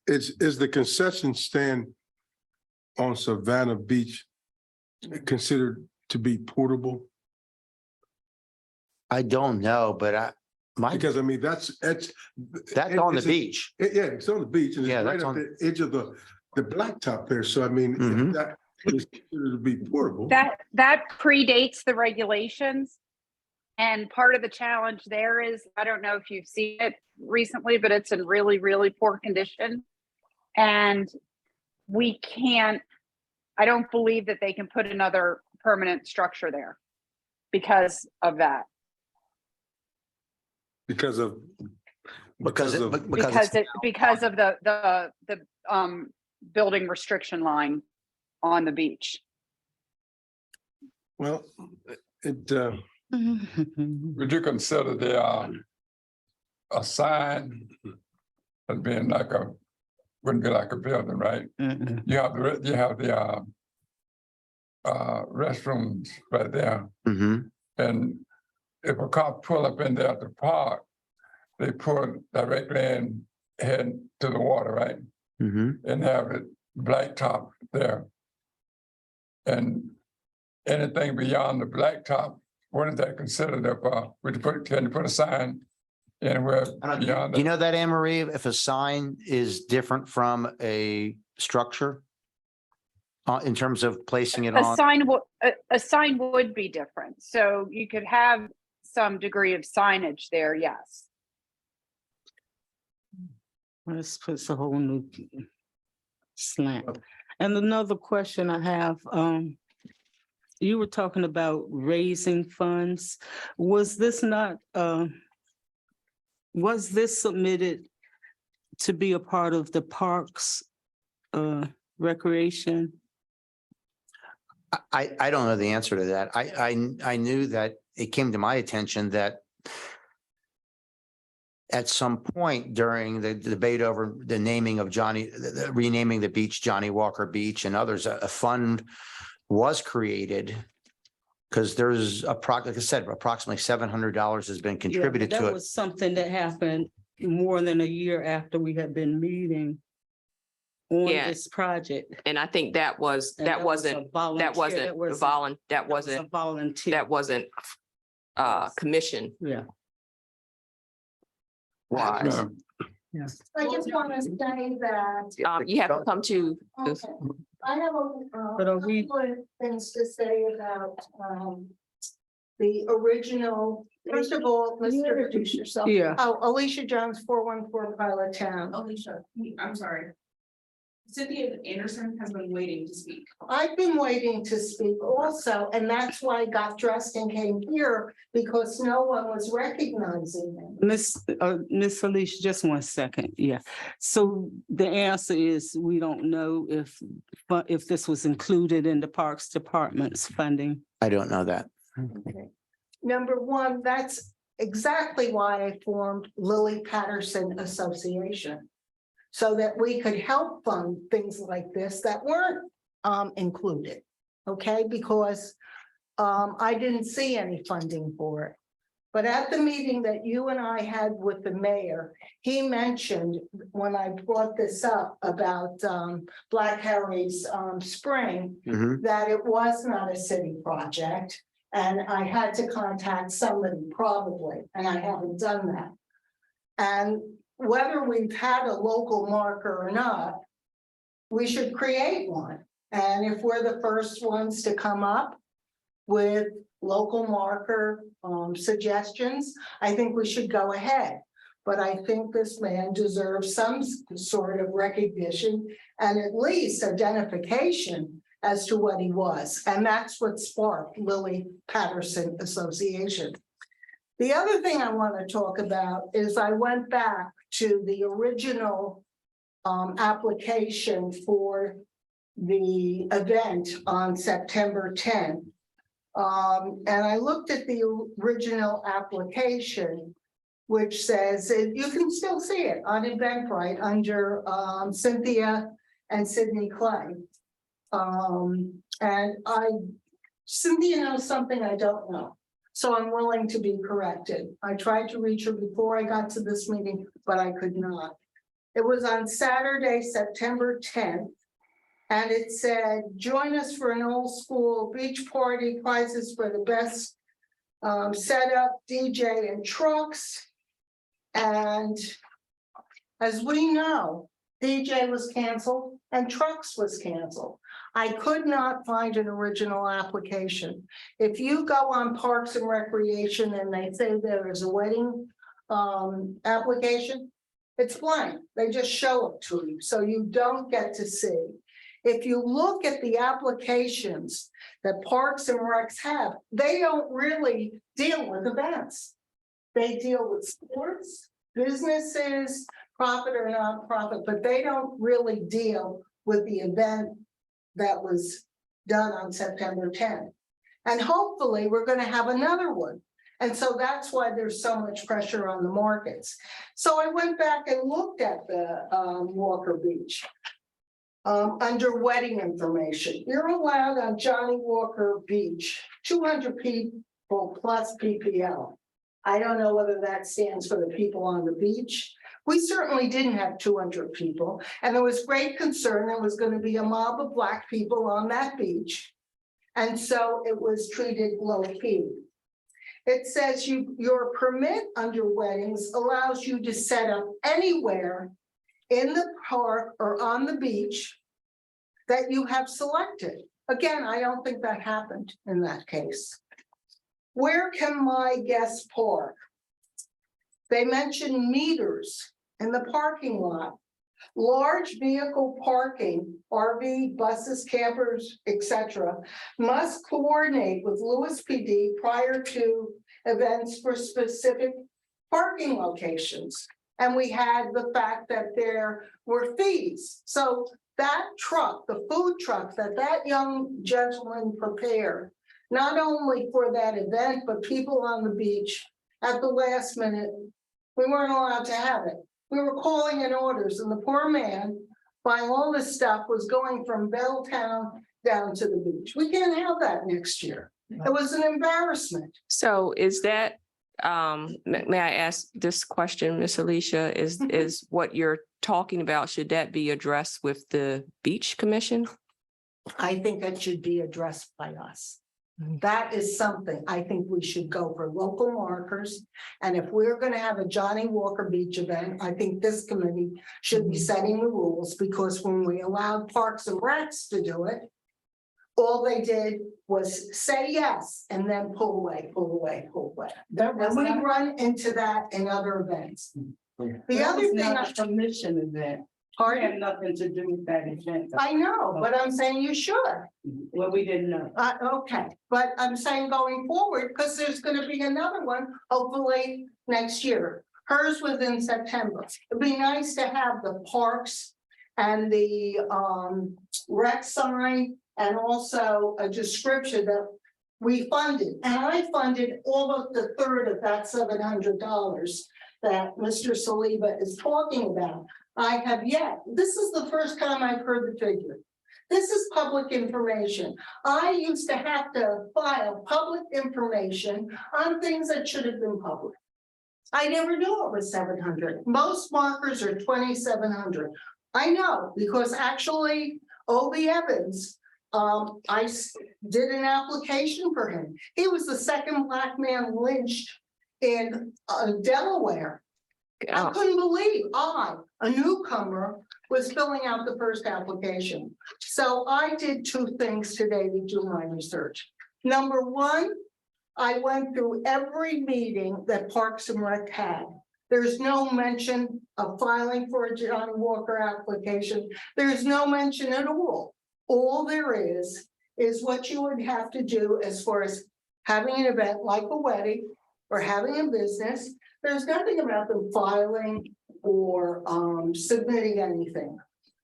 is the concession stand on Savannah Beach considered to be portable? I don't know, but Because I mean, that's that's on the it's a- beach. Yeah, it's on the beach and Yeah, it's right that's at on- the edge of the blacktop there. So I mean, Mhm. if that is considered to be portable. That predates the regulations. And part of the challenge there is, I don't know if you've seen it recently, but it's in really, really poor condition. And we can't, I don't believe that they can put another permanent structure there because of that. Because of. Because of Because of the building restriction line on the beach. Well, it, Would you consider a sign as being like wouldn't be like a building, right? You have the restrooms right there. Mhm. And if a car pull up in there at the park, they pull directly in, head to the water, right? Mhm. And have it blacktop there. And anything beyond the blacktop, what is that considered? Can you put a sign anywhere beyond Do you that? know that, Anne Marie, if a sign is different from a structure? In terms of placing it on? A sign would be different. So you could have some degree of signage there, yes. This puts a whole new slant. And another question I have, you were talking about raising funds. Was this not, was this submitted to be a part of the parks recreation? I don't know the answer to that. I knew that it came to my attention that at some point during the debate over the naming of renaming the beach, Johnnie Walker Beach and others, a fund was created because there's like I said, approximately $700 has been contributed Yeah, to that it. was something that happened more than a year after we had been meeting on Yeah. this project. And I think that wasn't a volunteer. A volunteer. commission Yeah. wise. Yeah. I just want to say that. You have to come to, this- Okay. I have But are we- couple of things to say about the original. First of all, let's introduce yourself. Yeah. Oh, Alicia Jones, 414 Pilot Town. Alicia, I'm sorry. Cynthia Anderson has been waiting to speak. I've been waiting to speak also, and that's why I got dressed and came here because no one was recognizing me. Miss Alicia, just 1 second. Yeah. So the answer is we don't know if this was included in the Parks Department's funding. I don't know that. Okay. Number one, that's exactly why I formed Lily Patterson Association. So that we could help fund things like this that weren't included. Okay, because I didn't see any funding for it. But at the meeting that you and I had with the mayor, he mentioned when I brought this up about Black Harry's spring, Mhm. that it was not a city project. And I had to contact somebody probably, and I haven't done that. And whether we've had a local marker or not, we should create one. And if we're the first ones to come up with local marker suggestions, I think we should go ahead. But I think this man deserves some sort of recognition and at least identification as to what he was. And that's what sparked Lily Patterson Association. The other thing I want to talk about is I went back to the original application for the event on September 10th. And I looked at the original application, which says, you can still see it on Eventbrite under Cynthia and Sydney Clay. And Cynthia knows something I don't know, so I'm willing to be corrected. I tried to reach her before I got to this meeting, but I could not. It was on Saturday, September 10th. And it said, join us for an old school beach party, prizes for the best setup, DJ and trucks. And as we know, DJ was canceled and trucks was canceled. I could not find an original application. If you go on Parks and Recreation and they say there is a wedding application, it's blank. They just show it to you, so you don't get to see. If you look at the applications that Parks and Recs have, they don't really deal with events. They deal with sports, businesses, profit or nonprofit, but they don't really deal with the event that was done on September 10th. And hopefully we're going to have another one. And so that's why there's so much pressure on the markets. So I went back and looked at the Walker Beach. Under wedding information, you're allowed on Johnnie Walker Beach, 200 people plus PPL. I don't know whether that stands for the people on the beach. We certainly didn't have 200 people, and there was great concern there was going to be a mob of Black people on that beach. And so it was treated low key. It says your permit under weddings allows you to set up anywhere in the park or on the beach that you have selected. Again, I don't think that happened in that case. Where can my guests park? They mentioned meters in the parking lot. Large vehicle parking, RV, buses, campers, etc., must coordinate with Lewes PD prior to events for specific parking locations. And we had the fact that there were fees. So that truck, the food truck that young gentleman prepared, not only for that event, but people on the beach at the last minute, we weren't allowed to have it. We were calling in orders, and the poor man buying all this stuff was going from Belltown down to the beach. We can't have that next year. It was an embarrassment. So is that, may I ask this question, Ms. Alicia, is what you're talking about, should that be addressed with the Beach Commission? I think it should be addressed by us. That is something I think we should go for local markers. And if we're going to have a Johnnie Walker Beach event, I think this committee should be setting the rules, because when we allowed Parks and Recs to do it, all they did was say yes and then pull away, pull away, pull away. And we run into that in other events. The other thing, a commission event. Pardon? Had nothing to do with that event. I know, but I'm saying you should. Well, we didn't know. Okay, but I'm saying going forward, because there's going to be another one, hopefully next year. Hers was in September. It'd be nice to have the parks and the rec sign, and also a description that we funded. And I funded all of the third of that $700 that Mr. Saliba is talking about. I have yet. This is the first time I've heard the figure. This is public information. I used to have to file public information on things that should have been public. I never knew it was 700. Most markers are 2,700. I know, because actually Obie Evans, I did an application for him. He was the second Black man lynched in Delaware. I couldn't believe a newcomer, was filling out the first application. So I did two things today to do my research. Number one, I went through every meeting that Parks and Rec had. There's no mention of filing for a Johnnie Walker application. There's no mention at all. All there is what you would have to do as far as having an event like a wedding or having a business. There's nothing about them filing or submitting anything.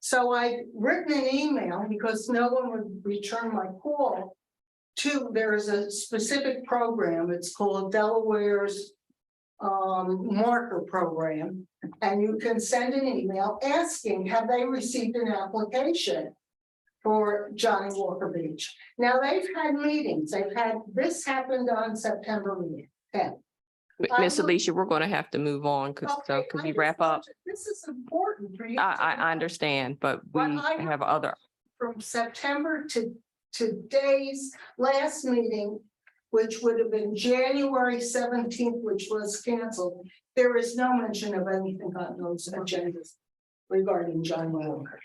So I written an email because no one would return my call there is a specific program. It's called Delaware's marker program. And you can send an email asking, have they received an application for Johnnie Walker Beach? Now they've had meetings. This happened on September 10th. Miss Alicia, we're going to have to move on because Okay, could I we just wrap want up? This is important for you. I understand, but we But I have other. From September to today's last meeting, which would have been January 17th, which was canceled, there is no mention of anything on those agendas regarding Johnnie Walker.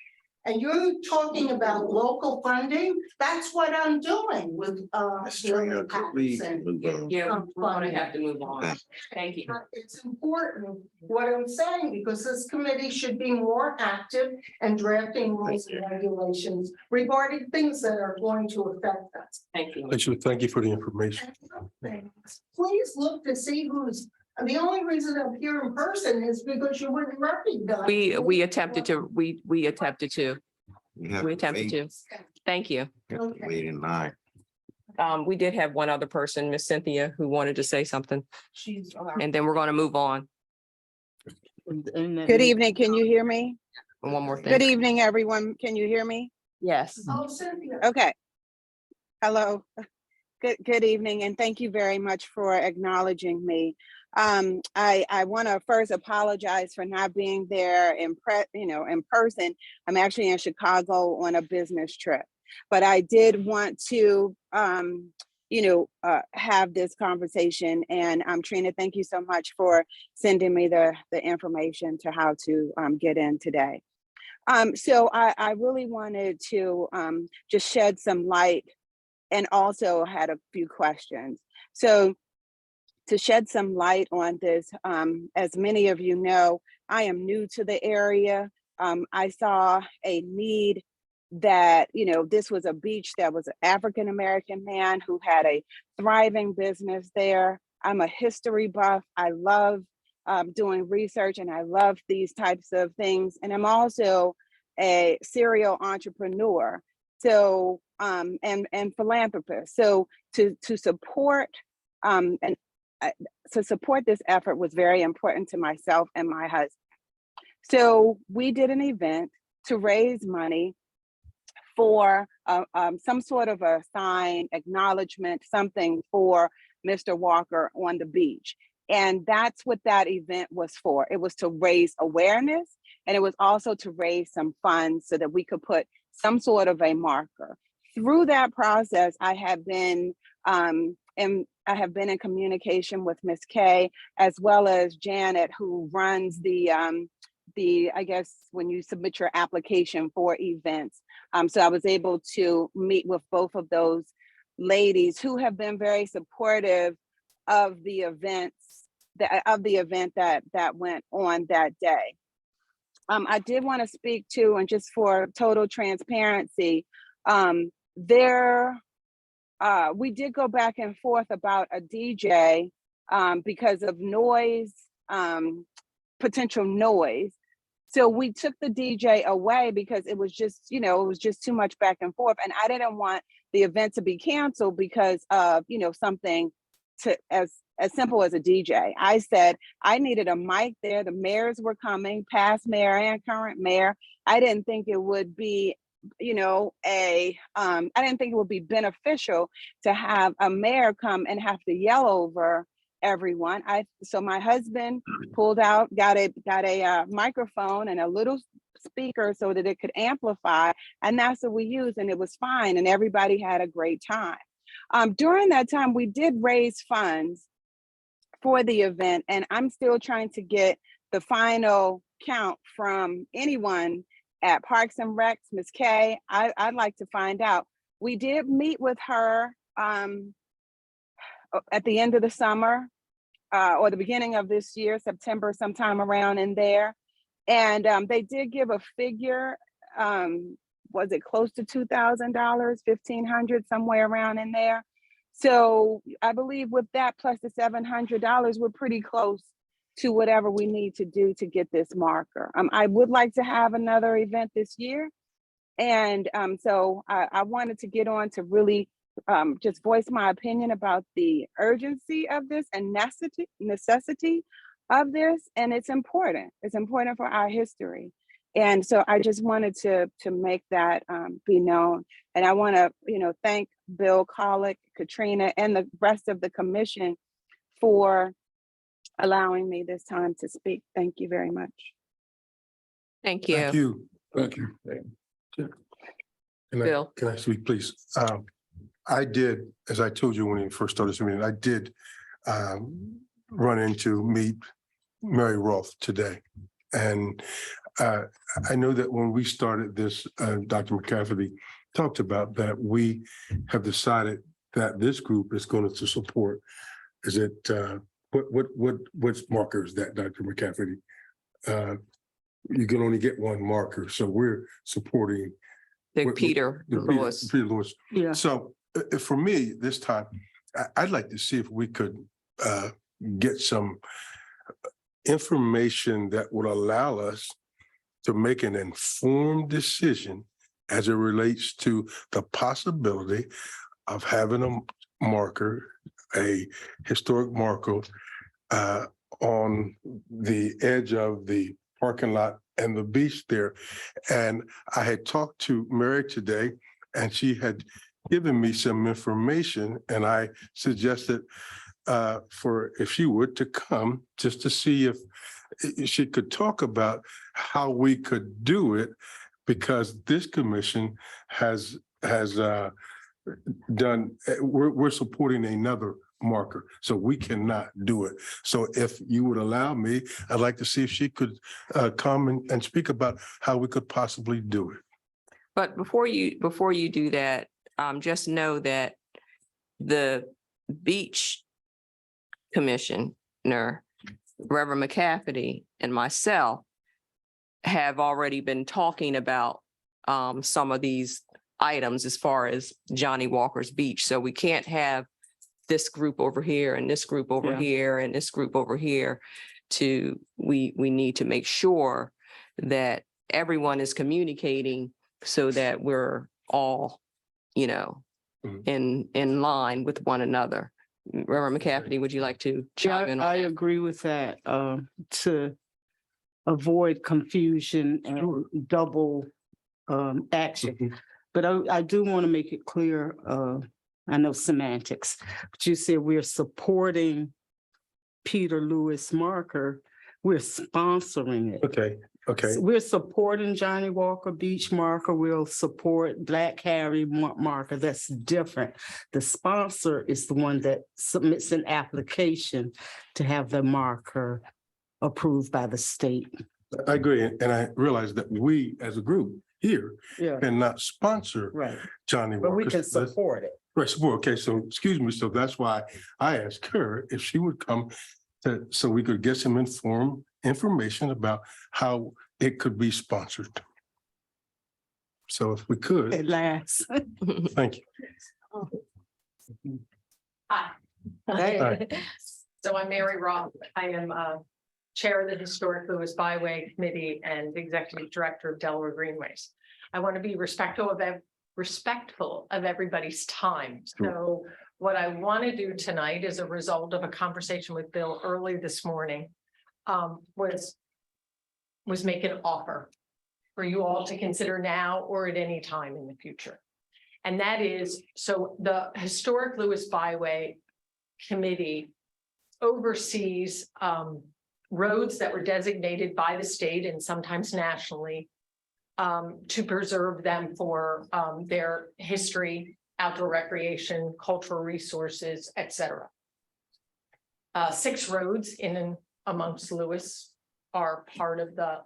And you're talking about local funding? That's what I'm doing with Trina, could we move on? Yeah, we're going to have to move on. Thank you. It's important what I'm saying, because this committee should be more active and drafting rules and regulations regarding things that are going to affect us. Thank you. Actually, thank you for the information. Please look to see who's, the only reason I'm here in person is because you wouldn't recognize. We attempted to, we attempted to, We have we to attempted wait. to. Thank you. We have to wait in line. We did have one other person, Miss Cynthia, who wanted to say something, She's. and then we're going to move on. Good evening. Can you hear me? And one more Good thing. evening, everyone. Can you hear me? Yes. Oh, Cynthia. Okay. Hello. Good evening, and thank you very much for acknowledging me. I want to first apologize for not being there in person. I'm actually in Chicago on a business trip, but I did want to have this conversation. And Trina, thank you so much for sending me the information to how to get in today. So I really wanted to just shed some light, and also had a few questions. So to shed some light on this, as many of you know, I am new to the area. I saw a need that, this was a beach that was an African-American man who had a thriving business there. I'm a history buff. I love doing research, and I love these types of things. And I'm also a serial entrepreneur. So, and philanthropist. So to support, to support this effort was very important to myself and my husband. So we did an event to raise money for some sort of a sign, acknowledgement, something for Mr. Walker on the beach. And that's what that event was for. It was to raise awareness, and it was also to raise some funds so that we could put some sort of a marker. Through that process, I have been in communication with Ms. Kay, as well as Janet, who runs the I guess when you submit your application for events. So I was able to meet with both of those ladies who have been very supportive of the event that went on that day. I did want to speak to, and just for total transparency, we did go back and forth about a DJ because of noise, potential noise. So we took the DJ away because it was just, too much back and forth. And I didn't want the event to be canceled because of, something as simple as a DJ. I said I needed a mic there. The mayors were coming, past mayor and current mayor. I didn't think it would be, I didn't think it would be beneficial to have a mayor come and have to yell over everyone. So my husband pulled out, got a microphone and a little speaker so that it could amplify, and that's what we used, and it was fine, and everybody had a great time. During that time, we did raise funds for the event, and I'm still trying to get the final count from anyone at Parks and Recs, Ms. Kay. I'd like to find out. We did meet with her at the end of the summer or the beginning of this year, September, sometime around in there. And they did give a figure, was it close to $2,000, $1,500, somewhere around in there. So I believe with that plus the $700, we're pretty close to whatever we need to do to get this marker. I would like to have another event this year. And so I wanted to get on to really just voice my opinion about the urgency of this and necessity of this. And it's important. It's important for our history. And so I just wanted to make that be known. And I want to, thank Bill Collick, Katrina, and the rest of the commission for allowing me this time to speak. Thank you very much. Thank you. Thank you. Thank you. Bill. Can I speak, please? I did, as I told you when you first started this meeting, I did meet Mary Roth today. And I know that when we started this, Dr. McCafferty talked about that we have decided that this group is going to support. Is it what marker is that, Dr. McCafferty? You can only get one marker, so we're supporting Peter Lewes. Peter Lewes. Yeah. So for me, this time, I'd like to see if we could get some information that would allow us to make an informed decision as it relates to the possibility of having a marker, a historic marker on the edge of the parking lot and the beach there. And I had talked to Mary today, and she had given me some information, and I suggested for if she would to come just to see if she could talk about how we could do it, because this commission has done, we're supporting another marker, so we cannot do it. So if you would allow me, I'd like to see if she could come and speak about how we could possibly do it. But before you do that, just know that the beach commissioner, Reverend McCafferty, and myself have already been talking about some of these items as far as Johnnie Walker's Beach. So we can't have this group over here and this group over here and this group over here. We need to make sure that everyone is communicating so that we're all, in line with one another. Reverend McCafferty, would you like to chime in? I agree with that, to avoid confusion and double action. But I do want to make it clear, I know semantics, but you said we're supporting Peter Lewes marker. We're sponsoring it. Okay. So we're supporting Johnnie Walker Beach marker. We'll support Black Harry marker. That's different. The sponsor is the one that submits an application to have the marker approved by the state. I agree. And I realize that we as a group here cannot sponsor Johnnie Walker. But we can support it. Right, support. Okay, so excuse me. So that's why I asked her if she would come so we could get some information about how it could be sponsored. So if we could. At last. Thank you. Hi. Hi. So I'm Mary Roth. I am Chair of the Historic Lewes Byway Committee and Executive Director of Delaware Greenways. I want to be respectful of everybody's time. So what I want to do tonight, as a result of a conversation with Bill early this morning, was make an offer for you all to consider now or at any time in the future. And that is, so the Historic Lewes Byway Committee oversees roads that were designated by the state and sometimes nationally to preserve them for their history, outdoor recreation, cultural resources, etc. 6 roads in and amongst Lewes are part of the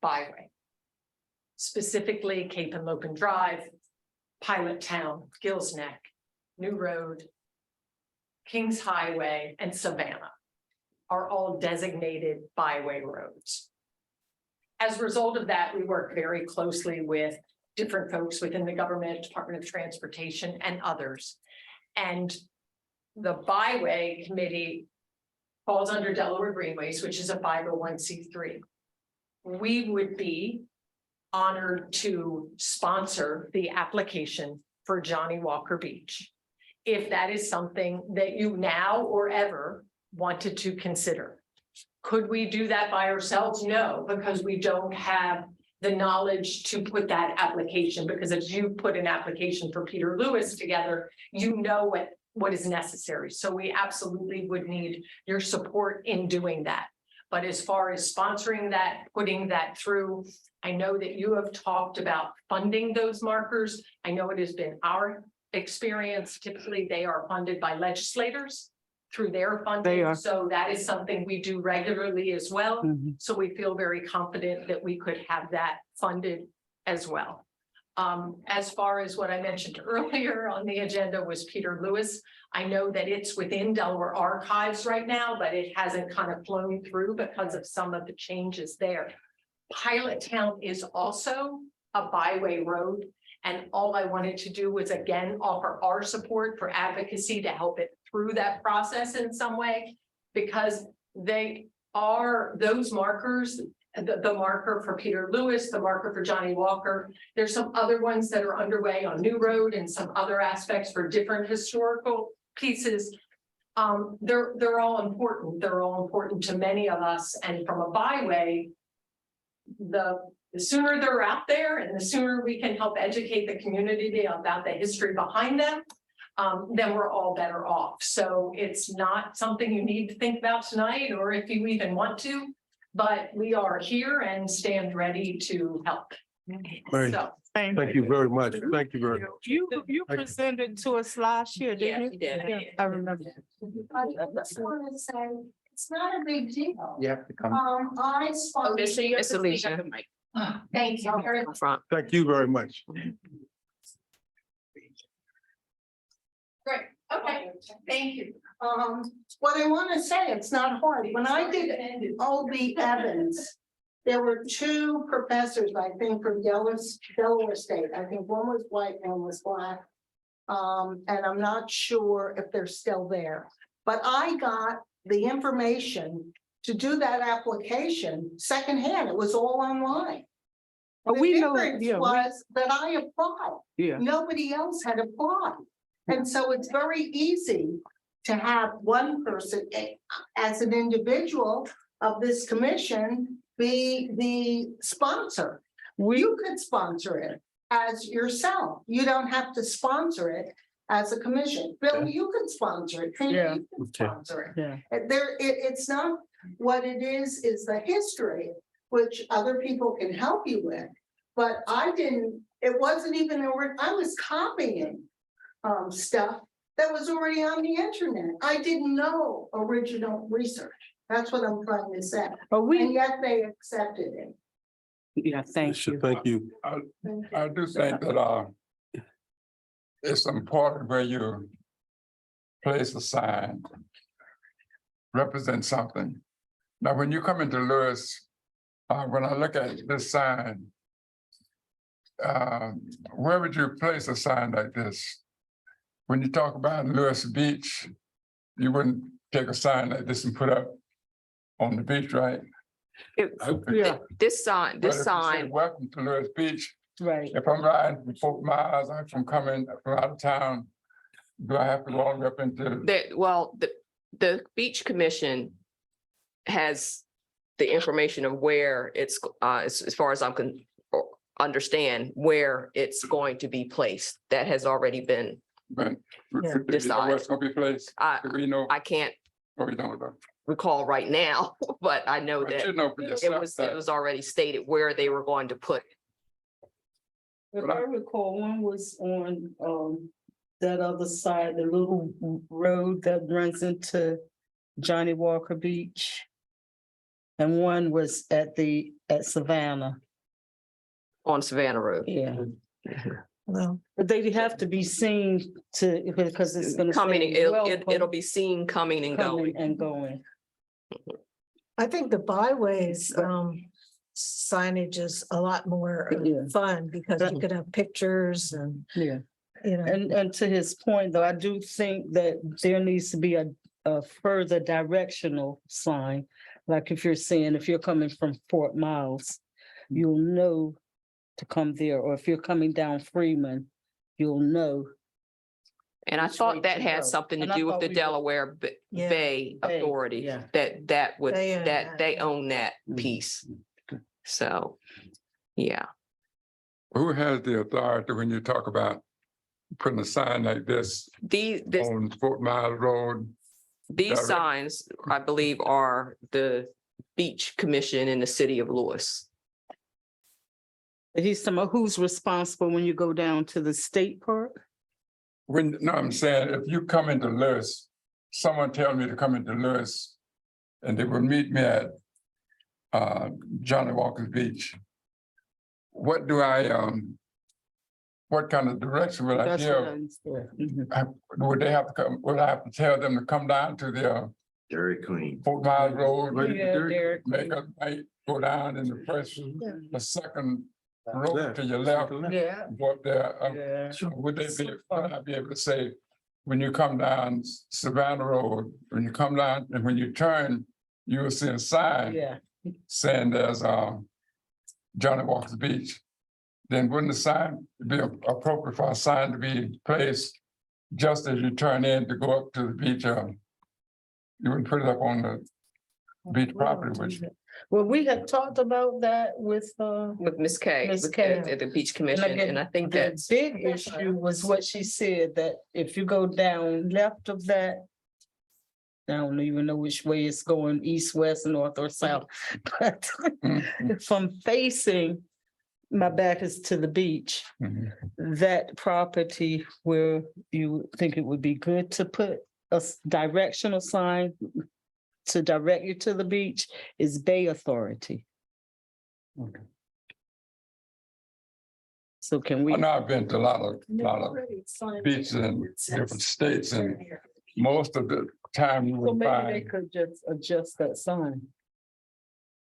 byway. Specifically, Cape and Lopen Drive, Pilot Town, Gills Neck, New Road, Kings Highway, and Savannah are all designated byway roads. As a result of that, we work very closely with different folks within the government, Department of Transportation, and others. And the Byway Committee falls under Delaware Greenways, which is a 501c3. We would be honored to sponsor the application for Johnnie Walker Beach, if that is something that you now or ever wanted to consider. Could we do that by ourselves? No, because we don't have the knowledge to put that application, because if you put an application for Peter Lewes together, you know what is necessary. So we absolutely would need your support in doing that. But as far as sponsoring that, putting that through, I know that you have talked about funding those markers. I know it has been our experience. Typically, they are funded by legislators through their funding. They are. So that is something we do regularly as well. Mhm. So we feel very confident that we could have that funded as well. As far as what I mentioned earlier on the agenda was Peter Lewes. I know that it's within Delaware Archives right now, but it hasn't kind of flown through because of some of the changes there. Pilot Town is also a byway road. And all I wanted to do was again offer our support for advocacy to help it through that process in some way, because they are those markers, the marker for Peter Lewes, the marker for Johnnie Walker. There's some other ones that are underway on New Road and some other aspects for different historical pieces. They're all important. They're all important to many of us. And from a byway, the sooner they're out there and the sooner we can help educate the community about the history behind them, then we're all better off. So it's not something you need to think about tonight, or if you even want to, but we are here and stand ready to help. Right. So, Thank you very much. Thank you very much. You presented to us last year, didn't you? Yeah, I remember. I just want to say, it's not a big deal. You have to come. I sponsored. Miss Alicia. Thank you very Up front. Thank you very much. great, okay, thank you. What I want to say, it's not hard. When I did O.B. Evans, there were two professors, I think, from Delaware State. I think one was white, one was black. And I'm not sure if they're still there, but I got the information to do that application secondhand. It was all online. But The we know, difference yeah, was that I applied. yeah. Nobody else had applied. And so it's very easy to have one person as an individual of this commission be the sponsor. You could sponsor it as yourself. You don't have to sponsor it as a commission. Bill, you could sponsor it. Trina, Yeah. you could sponsor Yeah. it. It's not what it is the history, which other people can help you with. But I didn't, it wasn't even, I was copying stuff that was already on the internet. I didn't know original research. That's what I'm trying to say. But And yet they accepted it. Yeah, thank you. Thank you. I do think that it's important where you place a sign, represent something. Now, when you come into Lewes, when I look at this sign, where would you place a sign like this? When you talk about Lewes Beach, you wouldn't take a sign like this and put up on the beach, right? Yeah, This sign, But if you say, welcome to Lewes Beach. right. If I'm riding for 4 miles, I'm coming from out of town, do I have to go all the way up into? The beach commission has the information of where it's, as far as I can understand, where it's going to be placed. That has already been, But do you know Decide. where it's gonna be placed? Do we know? I can't Or we don't know? recall right now, but I know But you that know for yourself it that- was already stated where they were going to put it. If I recall, one was on that other side, the little road that runs into Johnnie Walker Beach. And one was at Savannah. On Savannah Road. Yeah. Well, But they have to be seen because it's gonna. Coming, say it'll welcome, be seen coming and coming going. and going. I think the byways signage is a lot more Yeah. fun because you could have pictures and, Yeah. you know. And to his point, though, I do think that there needs to be a a further directional sign. Like if you're saying, if you're coming from Fort Miles, you'll know to come there, or if you're coming down Freeman, you'll know. And I Which way thought that to had go. something to And I do with thought the we were- Delaware Yeah. Bay Bay, Authority, yeah. that would, They own that that, they yeah. own that piece. So, yeah. Who has the authority when you talk about putting a sign like this This on Fort Miles Road? These Direct. signs, I believe, are the Beach Commission in the city of Lewes. He's talking about who's responsible when you go down to the state park? When, no, I'm saying, if you come into Lewis, someone tell me to come into Lewis, and they will meet me at Johnnie Walker's Beach. What do what kind of direction would I That's what I give? understand. Mhm. Would they have to come, would I have to tell them to come down to the Dairy Queen. Fort Miles Road? Yeah, Derek. Make a right, go down in the first, the second road to your left, Yeah. go up there. Yeah. So would I be able to say, when you come down Savannah Road, when you come down and when you turn, you will see a sign Yeah. saying there's Johnnie Walker's Beach. Then wouldn't the sign be appropriate for a sign to be placed just as you turn in to go up to the beach? You wouldn't put it up on the beach property, which Well, we had talked about that with Miss Kay, Miss with Kay. at the Beach Commission, and I think the that's, big issue was what she said, that if you go down left of that, I don't even know which way it's going, east, west, north, or south, but from facing, my back is to the beach, that property where you would think it would be good to put a directional sign to direct you to the beach is Bay Authority. So can we? I know I've been to a lot of beaches in different states, and most of the time you So would maybe they find, could just adjust that sign.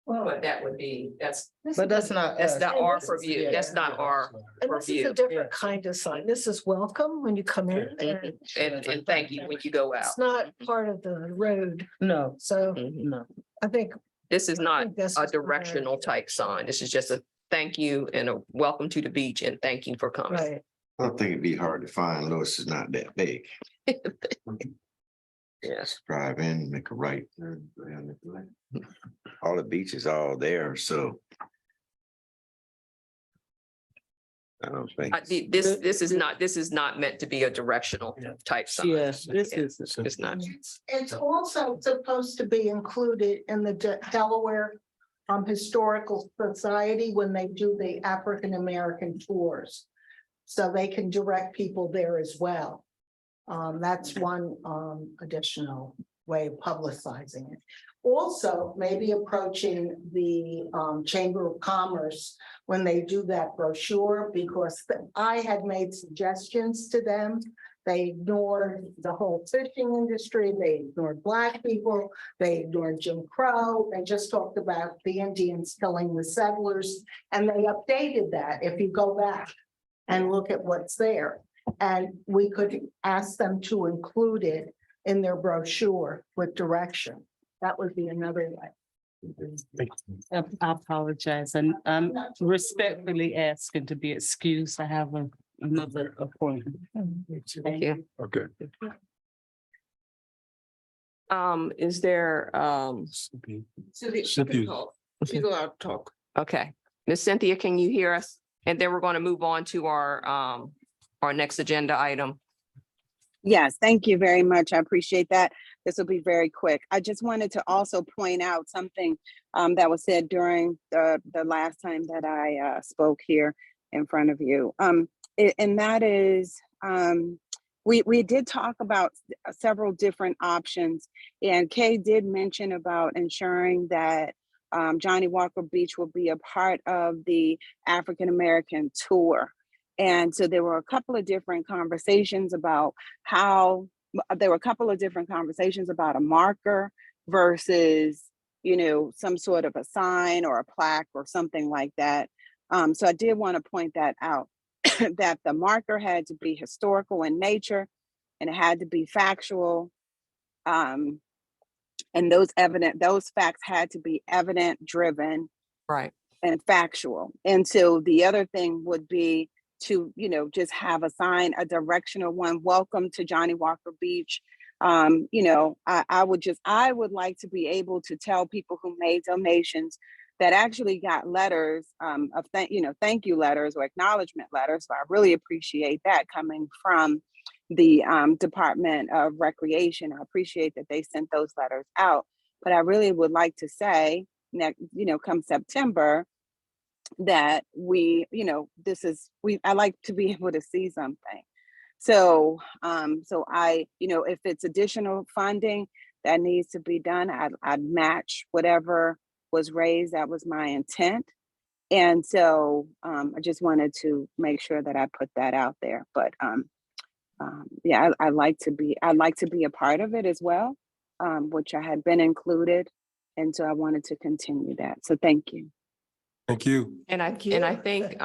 but that would be, But that's not. that's us. not our purview, that's not our And this is purview. a different kind of sign. This is welcome when you come in. And And thank you when you go out. it's not part of the road. No, So no. I think. This is I not think this a is the directional type sign. This is just a thank you and a welcome to the beach and thank you for coming. Right. I don't think it'd be hard to find. Lewis is not that big. Yes. Drive in, make a right. All the beaches are all there, so. I don't think. This is not meant to be a directional type sign. Yes, this Yeah. is. It's not. It's also supposed to be included in the Delaware Historical Society when they do the African American tours. So they can direct people there as well. That's one additional way of publicizing it. Also, maybe approaching the Chamber of Commerce when they do that brochure, because I had made suggestions to them. They ignored the whole fishing industry, they ignored Black people, they ignored Jim Crow, they just talked about the Indians killing the settlers, and they updated that if you go back and look at what's there. And we could ask them to include it in their brochure with direction. That would be another way. I apologize, and I'm respectfully asking to be excused. I have another appointment. Thank you. okay. Is there, You go out, talk. okay, Miss Cynthia, can you hear us? And then we're going to move on to our next agenda item. Yes, thank you very much. I appreciate that. This will be very quick. I just wanted to also point out something that was said during the last time that I spoke here in front of you. And that is, we did talk about several different options, and Kay did mention about ensuring that Johnnie Walker Beach will be a part of the African American tour. And so there were a couple of different conversations about how, there were a couple of different conversations about a marker versus, you know, some sort of a sign or a plaque or something like that. So I did want to point that out, that the marker had to be historical in nature and it had to be factual. And those facts had to be evident, driven, Right. and factual. And so the other thing would be to, just have a sign, a directional one, welcome to Johnnie Walker Beach. I would like to be able to tell people who made donations that actually got letters of thank you letters or acknowledgement letters. So I really appreciate that coming from the Department of Recreation. I appreciate that they sent those letters out. But I really would like to say, come September, that I like to be able to see something. So, if it's additional funding that needs to be done, I'd match whatever was raised. That was my intent. And so, I just wanted to make sure that I put that out there. But, I'd like to be a part of it as well, which I had been included. And so I wanted to continue that. So thank you. Thank you. And I think,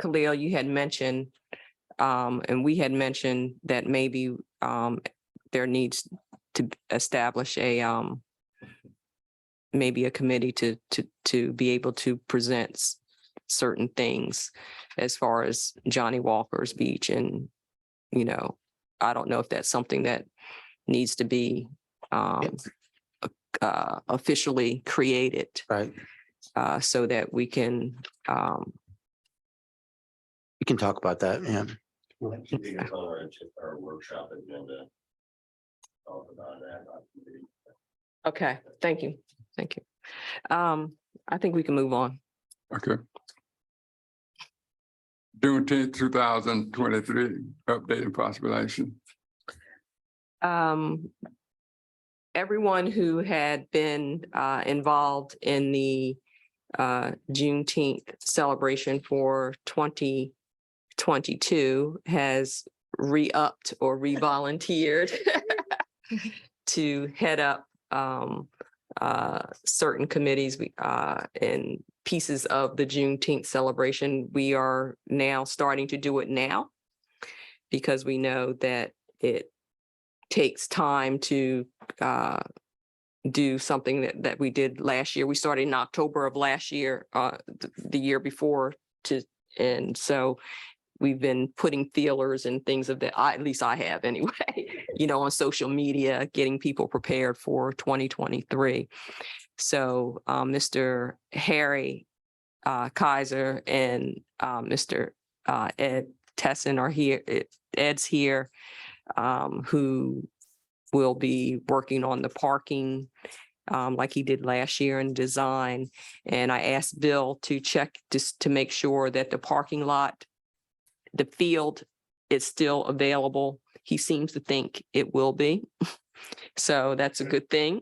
Khalil, you had mentioned, and we had mentioned that maybe, there needs to establish maybe a committee to be able to present certain things as far as Johnnie Walker's Beach. And, I don't know if that's something that needs to be, officially created. Right. So that we can, We can talk about that. Yeah. Our workshop agenda. Talk about that. okay, thank you. I think we can move on. Okay. Juneteenth, 2023, update and proclamation. Everyone who had been involved in the Juneteenth celebration for 2022 has re-upped or re-volunteered to head up certain committees and pieces of the Juneteenth celebration. We are now starting to do it now because we know that it takes time to do something that we did last year. We started in October of last year, the year before, and so we've been putting feelers and things of that. At least I have anyway, on social media, getting people prepared for 2023. So Mr. Harry Kaiser and Mr. Ed Tesson are here. Ed's here, who will be working on the parking like he did last year in design. And I asked Bill to check just to make sure that the parking lot, the field is still available. He seems to think it will be. So that's a good thing.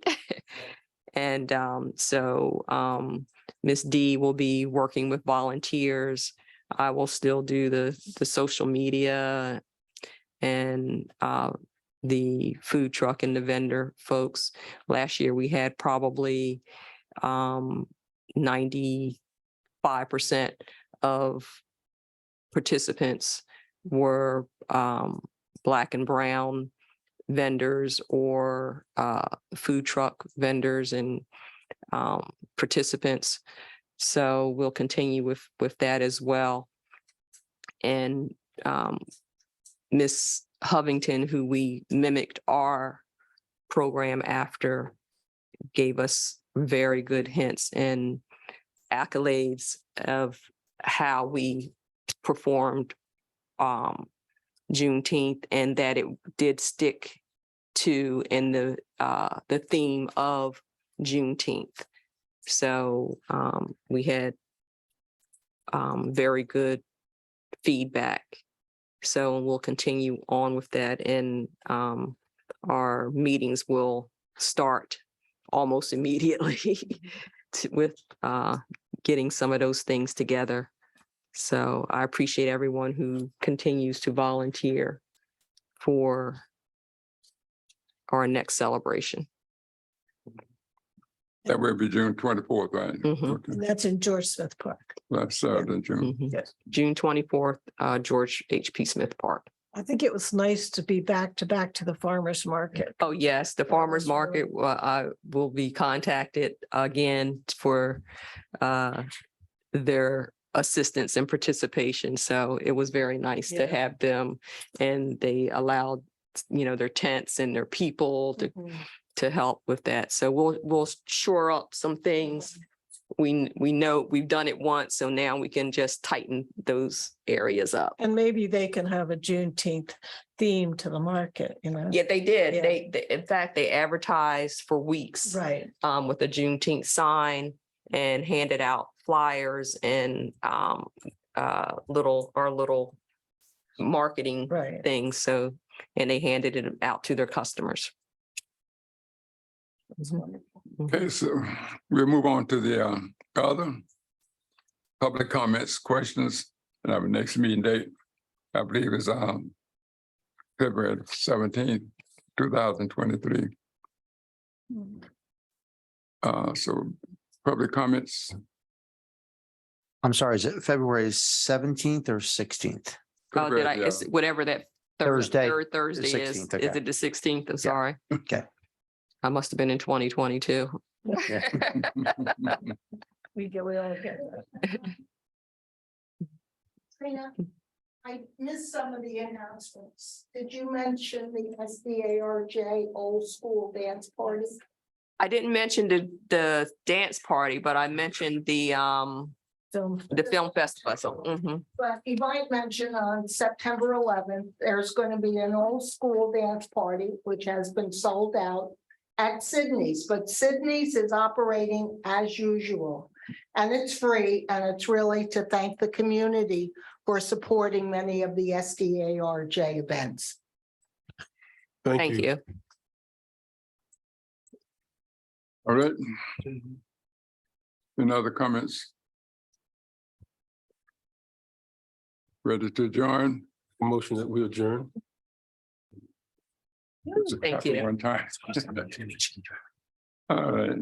And Ms. D will be working with volunteers. I will still do the social media and the food truck and the vendor folks. Last year we had probably 95% of participants were Black and brown vendors or food truck vendors and participants. So we'll continue with that as well. And Miss Hovington, who we mimicked our program after, gave us very good hints and accolades of how we performed Juneteenth, and that it did stick to in the theme of Juneteenth. So we had very good feedback. So we'll continue on with that, and our meetings will start almost immediately with getting some of those things together. So I appreciate everyone who continues to volunteer for our next celebration. That will be June 24th, right? Mhm. Okay. And that's in George Smith Park. That's Saturday, June. June 24th, George H.P. Smith Park. I think it was nice to be back to the farmer's market. Oh, yes, the farmer's was really- market, I will be contacted again for their assistance and participation. So it was very nice to Yeah. have them, and they allowed, their tents and their people to help with that. So we'll shore up some things. We know we've done it once, so now we can just tighten those areas up. And maybe they can have a Juneteenth theme to the market, Yeah, they did. Yeah. They in fact, they advertised for weeks Right. with a Juneteenth sign and handed out flyers and little marketing Right. things. So, and they handed it out to their customers. Okay, so we'll move on to the other public comments, questions, and our next meeting date, I believe, is February 17th, 2023. So public comments, I'm sorry, is it February 17th or 16th? Oh, did I, February, it's whatever that Thursday, third Thursday is. 16th, okay. Is it the 16th? I'm sorry. Okay. I must have been in 2022. We all get that. Trina, I missed some of the announcements. Did you mention the SDARJ old school dance party? I didn't mention the dance party, but I mentioned the film festival. So, But you might mention on September 11th, there's going to be an old school dance party, which has been sold out at Sydney's, but Sydney's is operating as usual. And it's free, and it's really to thank the community for supporting many of the SDARJ events. Thank you. all right? Any other comments? Ready to adjourn? Motion that we adjourn. Thank you. One time. All right.